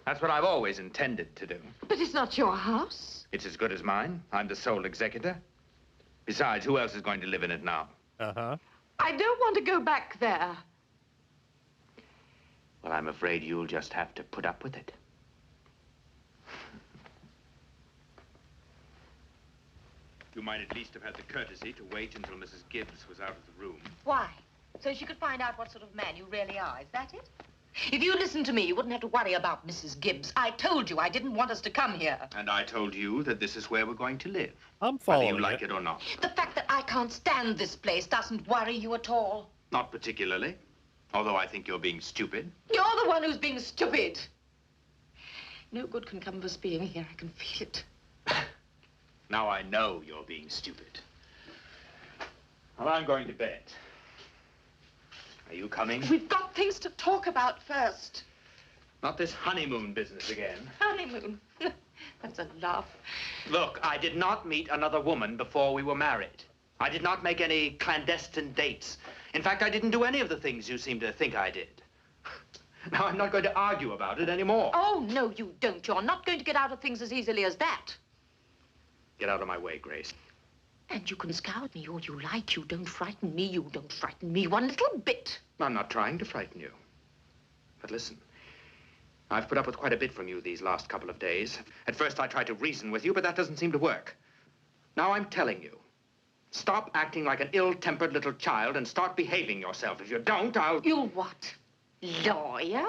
That's what I've always intended to do. But it's not your house. It's as good as mine. I'm the sole executor. Besides, who else is going to live in it now? Uh-huh. I don't want to go back there. Well, I'm afraid you'll just have to put up with it. You might at least have had the courtesy to wait until Mrs. Gibbs was out of the room. Why? So she could find out what sort of man you really are. Is that it? If you listened to me, you wouldn't have to worry about Mrs. Gibbs. I told you I didn't want us to come here. And I told you that this is where we're going to live. I'm following whether you like it or not. The fact that I can't stand this place doesn't worry you at all. Not particularly. Although I think you're being stupid. You're the one who's being stupid. No good can come of us being here. I can feel it. Now I know you're being stupid. Well, I'm going to bed. Are you coming? We've got things to talk about first. Not this honeymoon business again. Honeymoon. That's a laugh. Look, I did not meet another woman before we were married. I did not make any clandestine dates. In fact, I didn't do any of the things you seem to think I did. Now, I'm not going to argue about it anymore. Oh, no, you don't. You're not going to get out of things as easily as that. Get out of my way, Grace. And you can scowl me all you like. You don't frighten me. You don't frighten me one little bit. I'm not trying to frighten you. But listen, I've put up with quite a bit from you these last couple of days. At first, I tried to reason with you, but that doesn't seem to work. Now I'm telling you, stop acting like an ill-tempered little child and start behaving yourself. If you don't, I'll... You'll what? Lawyer?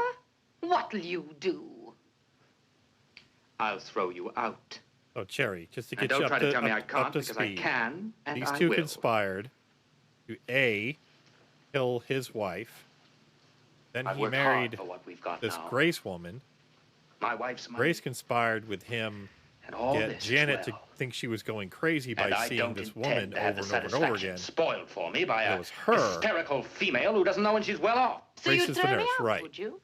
What'll you do? I'll throw you out. Oh, Cherry, just to And get you don't up try to tell me I up can't, to because I speed. can, and These I two will. conspired to A, kill his wife. Then I've he worked hard married for what we've got this now. Grace woman. My wife's money. Grace conspired with him And all get this Janet as to well. think she was going crazy by And I seeing don't this intend woman to have over the and over and over satisfaction again. spoiled for me by It a was her. hysterical female who doesn't know when she's well off. So Grace you'd is the throw me nurse, out, right. would you?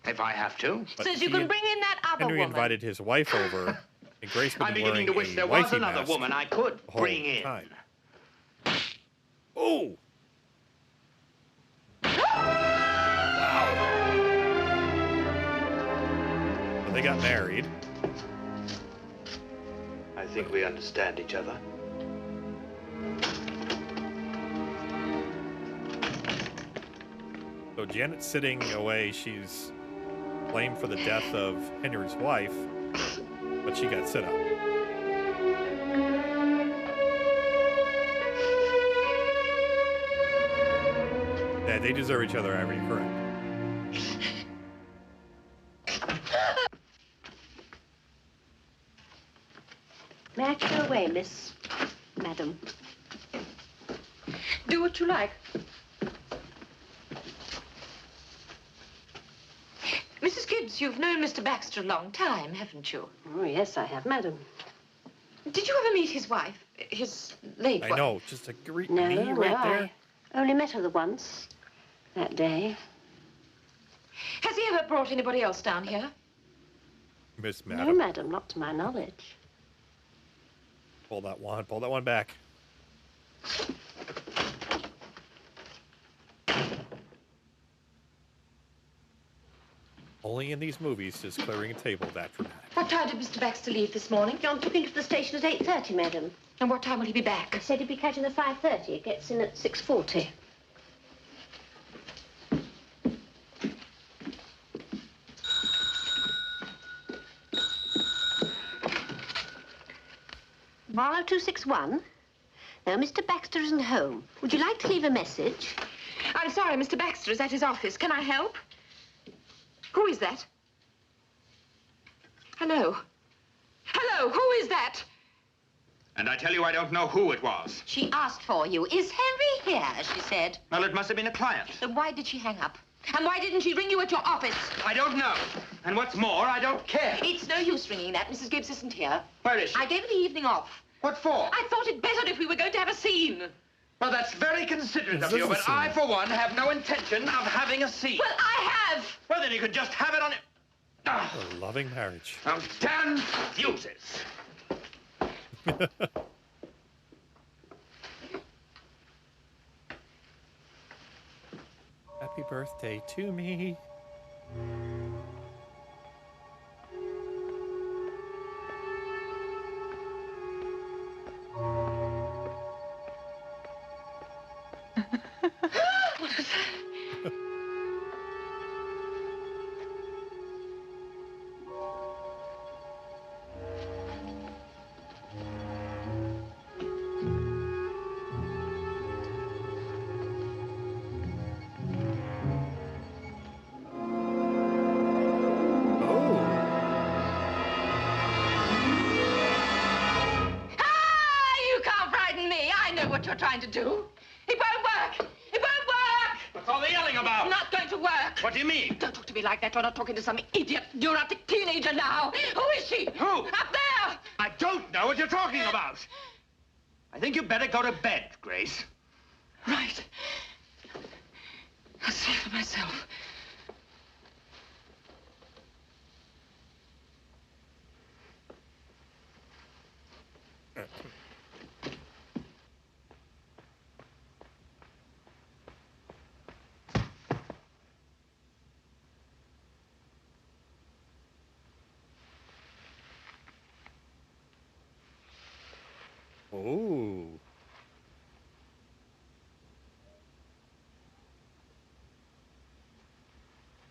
If I have to. But Says you he can and bring in that other Henry woman. invited his wife over, and Grace had I'm been beginning wearing to wish a there was wifey another mask woman I could the whole bring in. time. Oh! Wow. They got married. I think we understand each other. So Janet's sitting away. She's blamed for the death of Henry's wife, but she got sit up. Yeah, they deserve each other, Avery, correct. May I go away, Madam? Do what you like. Mrs. Gibbs, you've known Mr. Baxter a long time, haven't you? Oh, yes, I have, Madam. Did you ever meet his wife? His late wife? I know, just a great No, knee no, right there. I only met her the once that day. Has he ever brought anybody else down here? Miss No, Madam. Madam, not to my knowledge. Pull that one back. Only in these movies is clearing a table that dramatic. What time did Mr. Baxter leave this morning? John took him to the station at 8:30, Madam. And what time will he be back? He said he'd be catching the 5:30. It gets in at 6:40. Marlow 261. No, Mr. Baxter isn't home. Would you like to leave a message? I'm sorry, Mr. Baxter is at his office. Can I help? Who is that? Hello? Hello, who is that? And I tell you, I don't know who it was. She asked for you. Is Henry here, she said. Well, it must have been a client. Then why did she hang up? And why didn't she ring you at your office? I don't know. And what's more, I don't care. It's no use ringing that. Mrs. Gibbs isn't here. Where is she? I gave her the evening off. What for? I thought it better if we were going to have a scene. Well, that's very considerate This of you, is a but I, scene. for one, have no intention of having a scene. Well, I have. Well, then you could just have it on it. Ah, A loving marriage. now, damn fuses. Happy birthday to me. Oh. Ah, you can't frighten me. I know what you're trying to do. It won't work. It won't work. But What's all the yelling about? Not going to work. What do you mean? Don't talk to me like that. You're not talking to some idiot, neurotic teenager now. Who is she? Who? Up there! I don't know what you're talking about. I think you better go to bed, Grace. Right. I'll see for myself. Oh.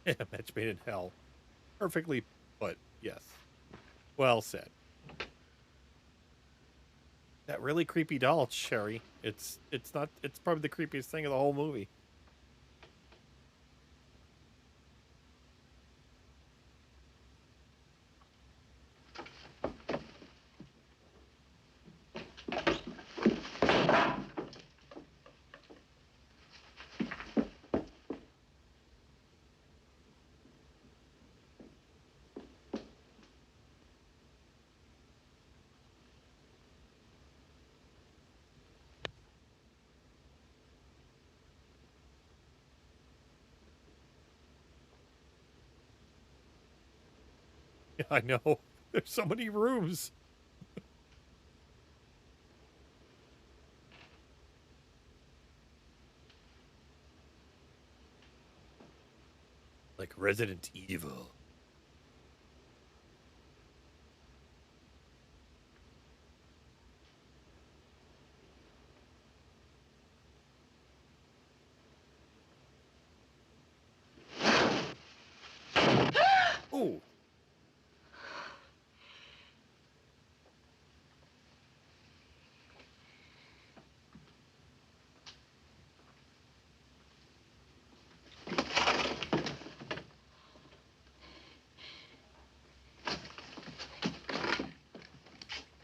Yeah, match made in hell. Perfectly put, yes. Well said. That really creepy doll, Sherry. It's probably the creepiest thing of the whole movie. Yeah, I know. There's so many rooms. Like Resident Evil. Oh.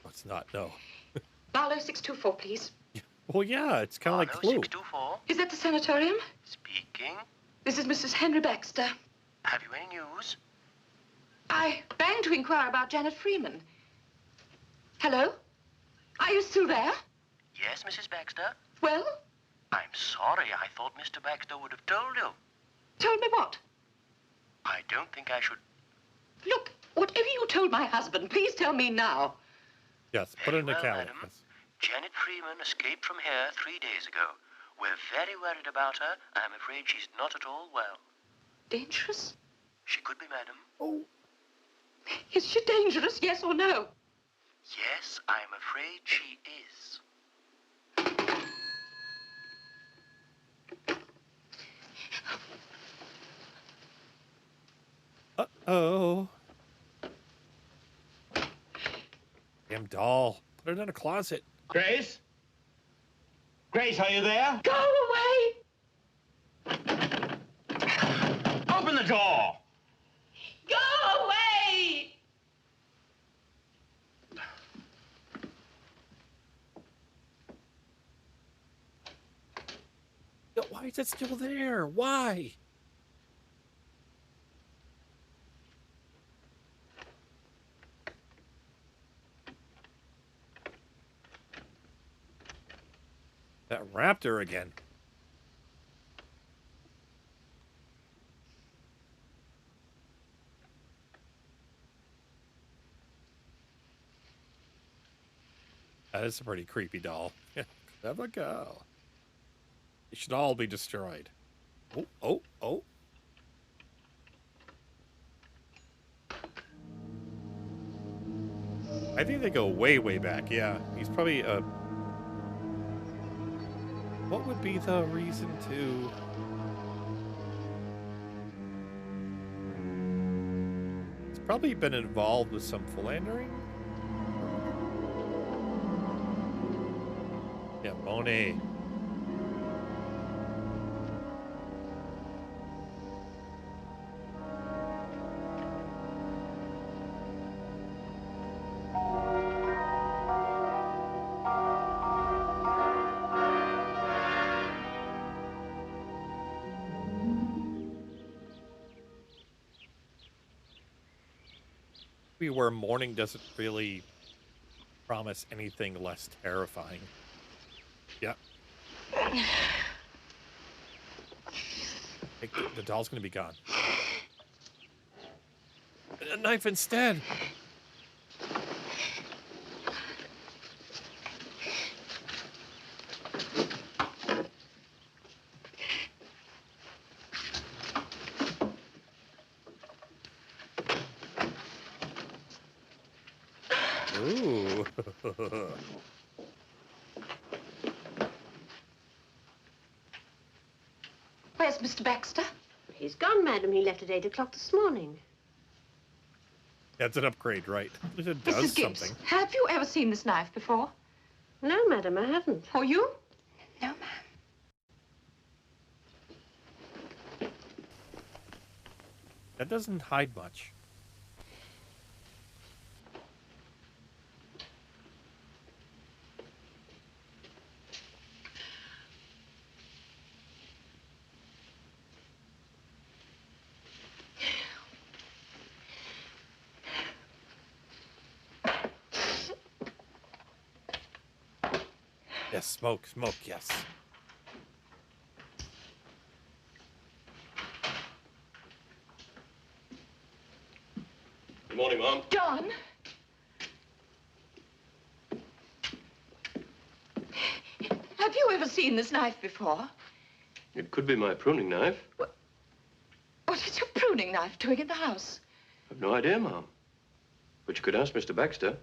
It's not, no. Barlow 624, please. Well, yeah, it's kind of like Clue. 624. Is that the sanatorium? Speaking. This is Mrs. Henry Baxter. Have you any news? I rang to inquire about Janet Freeman. Hello? Are you still there? Yes, Mrs. Baxter. Well? I'm sorry. I thought Mr. Baxter would have told you. Told me what? I don't think I should... Look, whatever you told my husband, please tell me now. Yes, put it in the Very well, calendar. madam. Yes. Janet Freeman escaped from here 3 days ago. We're very worried about her. I'm afraid she's not at all well. Dangerous? She could be, madam. Oh. Is she dangerous, yes or no? Yes, I'm afraid she is. Uh-oh. Damn doll. Put it in a closet. Grace? Grace, are you there? Go away! Open the door! Go away! Why is it still there? Why? That raptor again. That is a pretty creepy doll. Have a go. They should all be destroyed. Oh, oh, oh. I think they go way, way back. Yeah, he's probably what would be the reason to... He's probably been involved with some philandering? Yeah, Monet. Where morning doesn't really promise anything less terrifying. Yeah. The doll's gonna be gone. A knife instead. Ooh. Where's Mr. Baxter? He's gone, madam. He left at 8 o'clock this morning. That's an upgrade, right? At least it does Mrs. Gibbs, something. have you ever seen this knife before? No, madam, I haven't. Or you? No, ma'am. That doesn't hide much. Yes, smoke, yes. Good morning, Mom. John? Have you ever seen this knife before? It could be my pruning knife. What is your pruning knife doing in the house? I've no idea, Mom. But you could ask Mr. Baxter.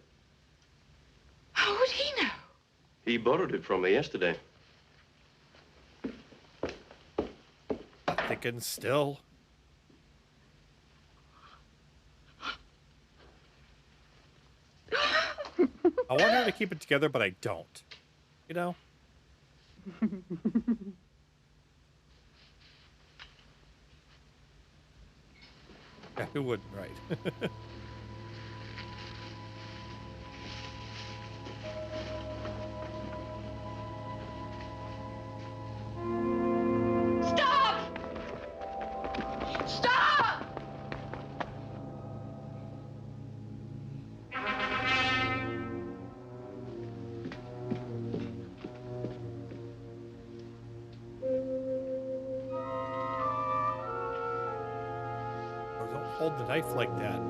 How would he know? He borrowed it from me yesterday. Thinking still. I want her to keep it together, but I don't. You know? Yeah, who wouldn't, right? Stop! Stop! Oh, don't hold the knife like that.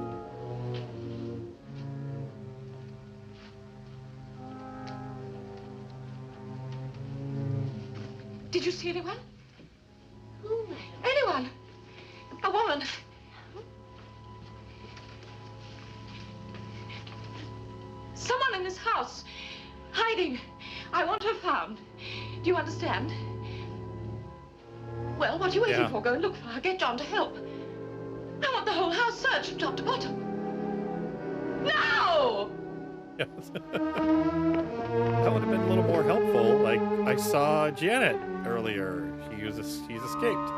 Did you see anyone? Who? Anyone? A woman? Someone in this house. Hiding. I want her found. Do you understand? Well, what are you waiting Yeah. for? Go and look for her. Get John to help. I want the whole house searched from top to bottom. Now! Yes. That would have been a little more helpful. Like, I saw Janet earlier. She's escaped.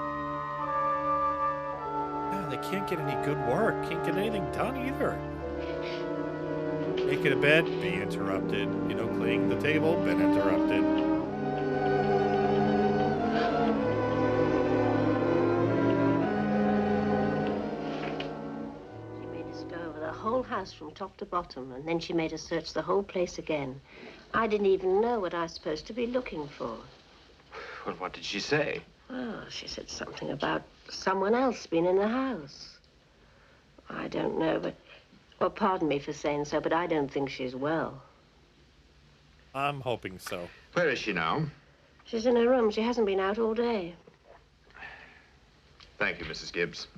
Yeah, they can't get any good work. Can't get anything done either. Making a bed, be interrupted. You know, cleaning the table, been interrupted. She made us go over the whole house from top to bottom, and then she made us search the whole place again. I didn't even know what I was supposed to be looking for. Well, what did she say? Oh, she said something about someone else being in the house. I don't know, but... Well, pardon me for saying so, but I don't think she's well. I'm hoping so. Where is she now? She's in her room. She hasn't been out all day. Thank you, Mrs. Gibbs.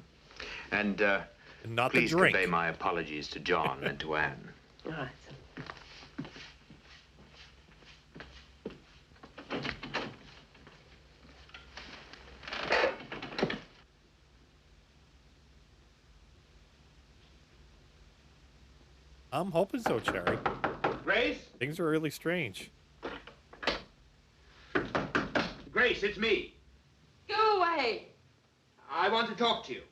And, Not the please drink. convey my apologies to John and to Anne. All right. I'm hoping so, Cherry. Grace? Things are really strange. Grace, it's me. Go away. I want to talk to you.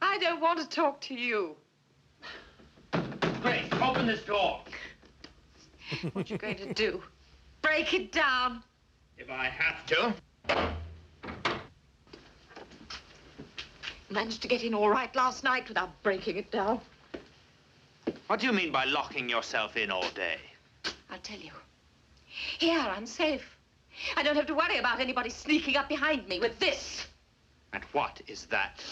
I don't want to talk to you. Grace, open this door. What you going to do? Break it down. If I have to. Managed to get in all right last night without breaking it down. What do you mean by locking yourself in all day? I'll tell you. Here, I'm safe. I don't have to worry about anybody sneaking up behind me with this. And what is that?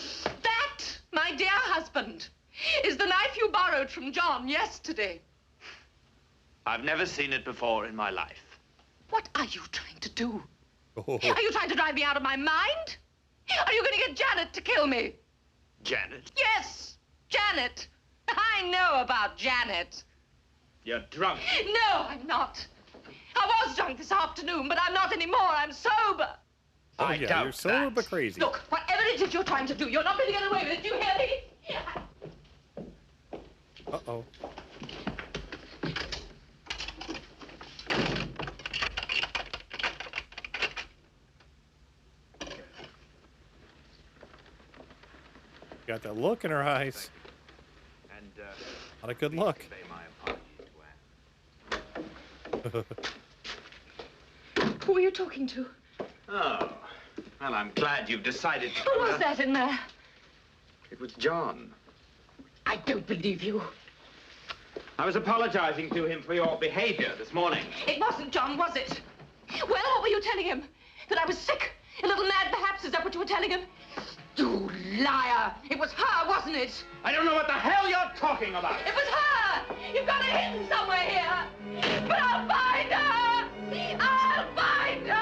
That, my dear husband, is the knife you borrowed from John yesterday. I've never seen it before in my life. What are you trying to do? Oh. Are you trying to drive me out of my mind? Are you going to get Janet to kill me? Janet? Yes, Janet. I know about Janet. You're drunk. No, I'm not. I was drunk this afternoon, but I'm not anymore. I'm sober. Oh, I yeah, doubt you're sober that. but crazy. Look, whatever it is you're trying to do, you're not going to get away with it. Do you hear me? Uh-oh. Got that look in her eyes. And, Not a good look. convey my apologies to Anne. Who are you talking to? Oh, well, I'm glad you've decided to... Who was that in there? It was John. I don't believe you. I was apologizing to him for your behavior this morning. It wasn't John, was it? Well, what were you telling him? That I was sick? A little mad, perhaps? Is that what you were telling him? You liar! It was her, wasn't it? I don't know what the hell you're talking about. It was her! You've got her hidden somewhere here. But I'll find her! I'll find her!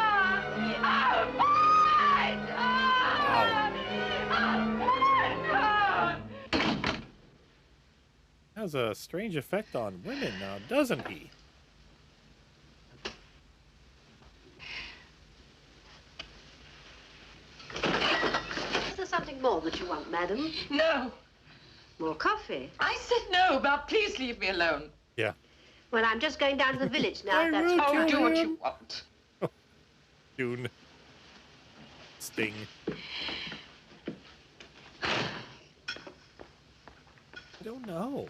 I'll find her! I'll find her! Has a strange effect on women now, doesn't he? Is there something more that you want, madam? No. More coffee? I said no, but please leave me alone. Yeah. Well, I'm just going down to the village now. I That's will Oh, kill do what him. you want. June. Sting. I don't know.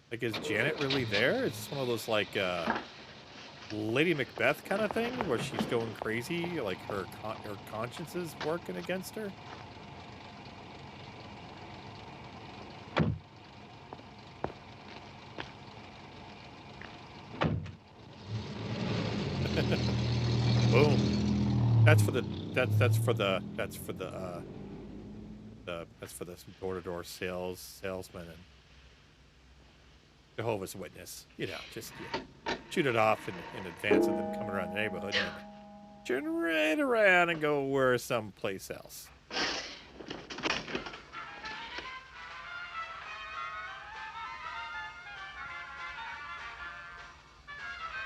Like, is Janet really there? It's just one of those, like, Lady Macbeth kind of thing, where she's going crazy, like her conscience is working against her. Boom. That's for the door-to-door salesman and Jehovah's Witness. You know, just shoot it off in advance of them coming around the neighborhood and turn right around and go where someplace else.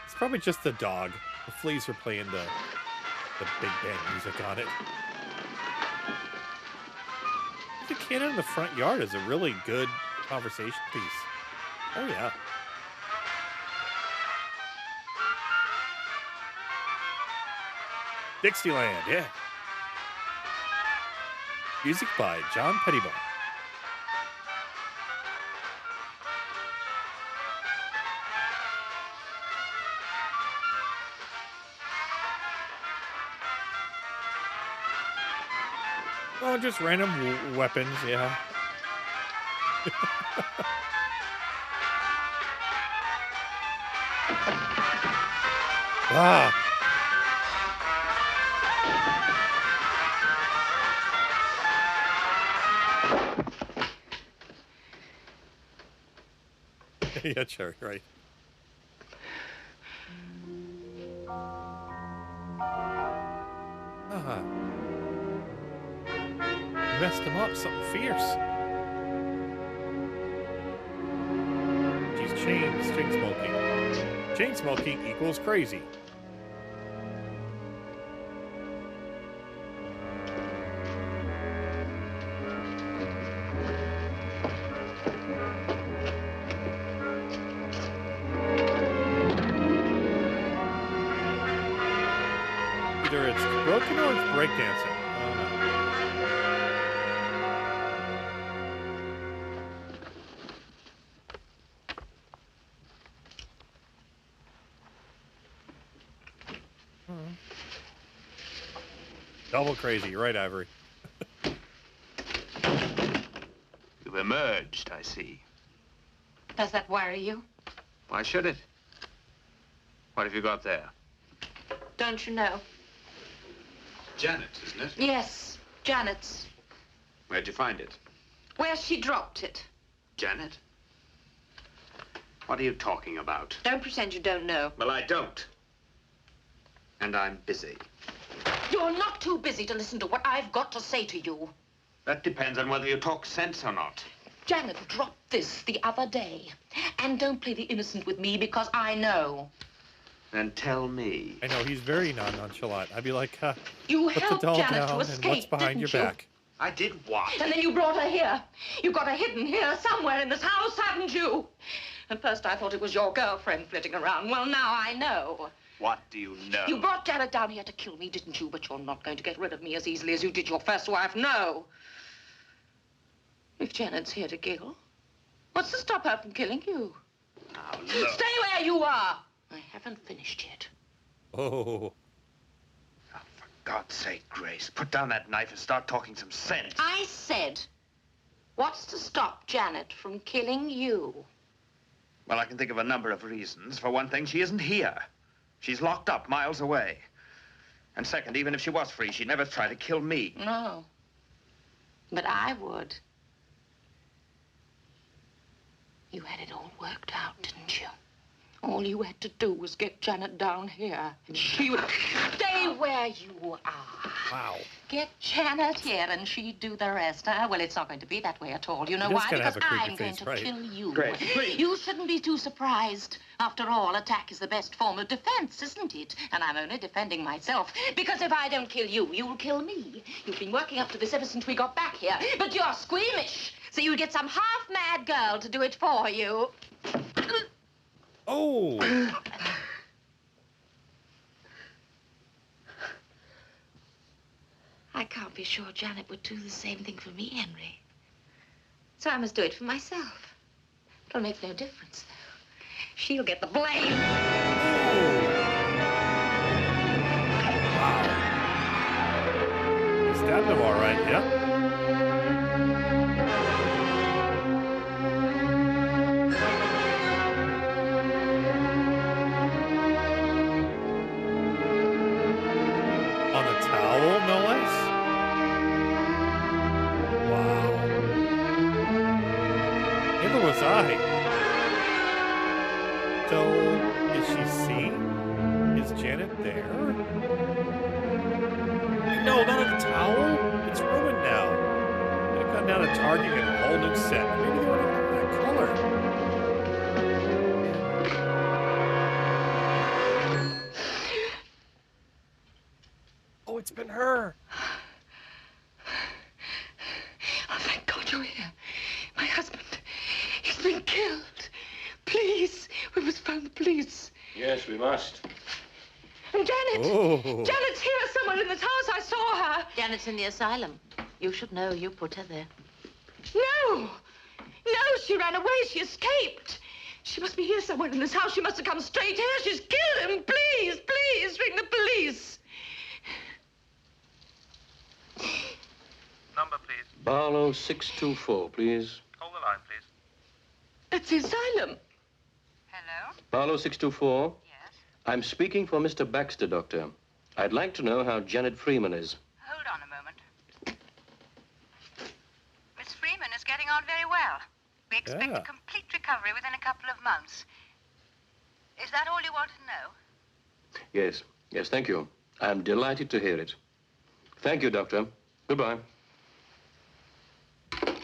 It's probably just the dog. The fleas are playing the big band music on it. The cannon in the front yard is a really good conversation piece. Oh, yeah. Dixieland, yeah. Music by John Pettibone. Oh, just random weapons, yeah. Ah. Yeah, sure, right. Ah. Messed him up, something fierce. She's chain smoking. Chain smoking equals crazy. Either it's broken or it's breakdancing. I don't know. Double crazy. You're right, Ivory. Emerged, I see. Does that worry you? Why should it? What have you got there? Don't you know? Janet, isn't it? Yes, Janet's. Where'd you find it? Where she dropped it. Janet? What are you talking about? Don't pretend you don't know. Well, I don't. And I'm busy. You're not too busy to listen to what I've got to say to you. That depends on whether you talk sense or not. Janet dropped this the other day. And don't play the innocent with me because I know. Then tell me. I know, he's very nonchalant. I'd be like, You put the helped doll Janet down to and escape, what's behind your didn't you? back? I did what? And then you brought her here. You got her hidden here somewhere in this house, haven't you? At first I thought it was your girlfriend flitting around. Well, now I know. What do you know? You brought Janet down here to kill me, didn't you? But you're not going to get rid of me as easily as you did your first wife. No. If Janet's here to kill, what's to stop her from killing you? Now, look. Stay where you are. I haven't finished yet. Oh. For God's sake, Grace, put down that knife and start talking some sense. I said, what's to stop Janet from killing you? Well, I can think of a number of reasons. For one thing, she isn't here. She's locked up miles away. And second, even if she was free, she'd never try to kill me. No. But I would. You had it all worked out, didn't you? All you had to do was get Janet down here, and she would stay where you are. Wow. Get Janet here, and she'd do the rest. Well, it's not going to be that way at all. You know He does why? kinda Because have a creepy I'm going face, to right. kill you. Grace, please. You shouldn't be too surprised. After all, attack is the best form of defense, isn't it? And I'm only defending myself. Because if I don't kill you, you'll kill me. You've been working up to this ever since we got back here. But you're squeamish. So you get some half-mad girl to do it for you. Oh. I can't be sure Janet would do the same thing for me, Henry. So I must do it for myself. It'll make no difference, though. She'll get the blame. Wow. He stabbed him all right, yeah? On a towel, no less? Wow. Neither was I. So, is she seen? Is Janet there? No, not on the towel. It's ruined now. Could have gone down to Target and get a whole new set. Maybe they would have done that color. Oh, it's been her. Oh, thank God you're here. My husband, he's been killed. Please, we must phone the police. Yes, we must. And Janet! Oh. Janet's here somewhere in this house. I saw her. Janet's in the asylum. You should know. You put her there. No! No, she ran away. She escaped. She must be here somewhere in this house. She must have come straight here. She's killed him. Please, please, ring the police. Number, please. Barlow 624, please. Hold the line, please. It's the asylum. Hello? Barlow 624. Yes? I'm speaking for Mr. Baxter, Doctor. I'd like to know how Janet Freeman is. Hold on a moment. Miss Freeman is getting on very well. We expect Yeah. a complete recovery within a couple of months. Is that all you wanted to know? Yes, yes, thank you. I'm delighted to hear it. Thank you, Doctor. Goodbye.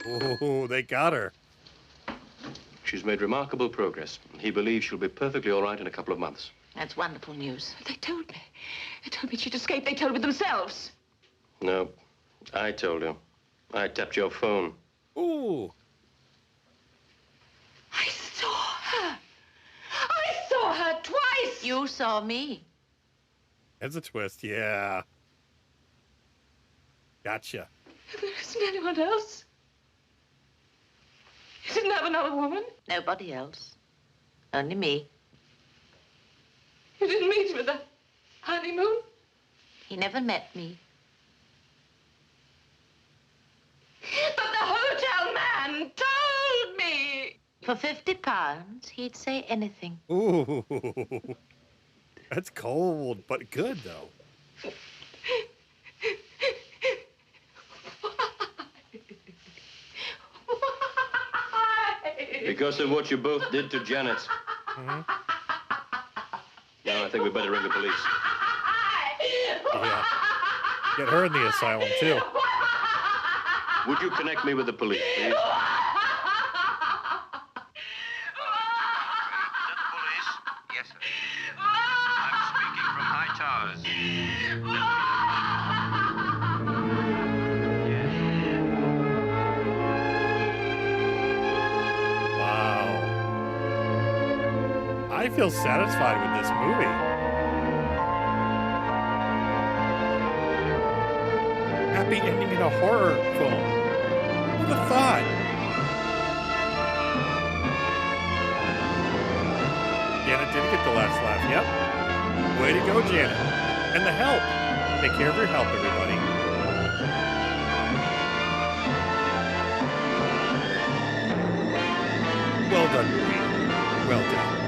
Oh, they got her. She's made remarkable progress. He believes she'll be perfectly all right in a couple of months. That's wonderful news. They told me. They told me she'd escaped. They told me themselves. No, I told you. I tapped your phone. Ooh. I saw her. I saw her twice. You saw me. That's a twist, yeah. Gotcha. There isn't anyone else. You didn't have another woman. Nobody else. Only me. You didn't meet him at the honeymoon. He never met me. But the hotel man told For £50, he'd say anything. Ooh. That's cold, but good, though. Because of what you both did to Janet. Mm-hmm. Now I think we better ring the police. Yeah. Get her in the asylum, too. Would you connect me with the police, please? Yes, sir. I'm speaking from high towers. Wow. I feel satisfied with this movie. Happy ending in a horror film. Who would have thought? Janet did get the last laugh, yep. Way to go, Janet. And the help. Take care of your help, everybody. Well done, movie. Well done.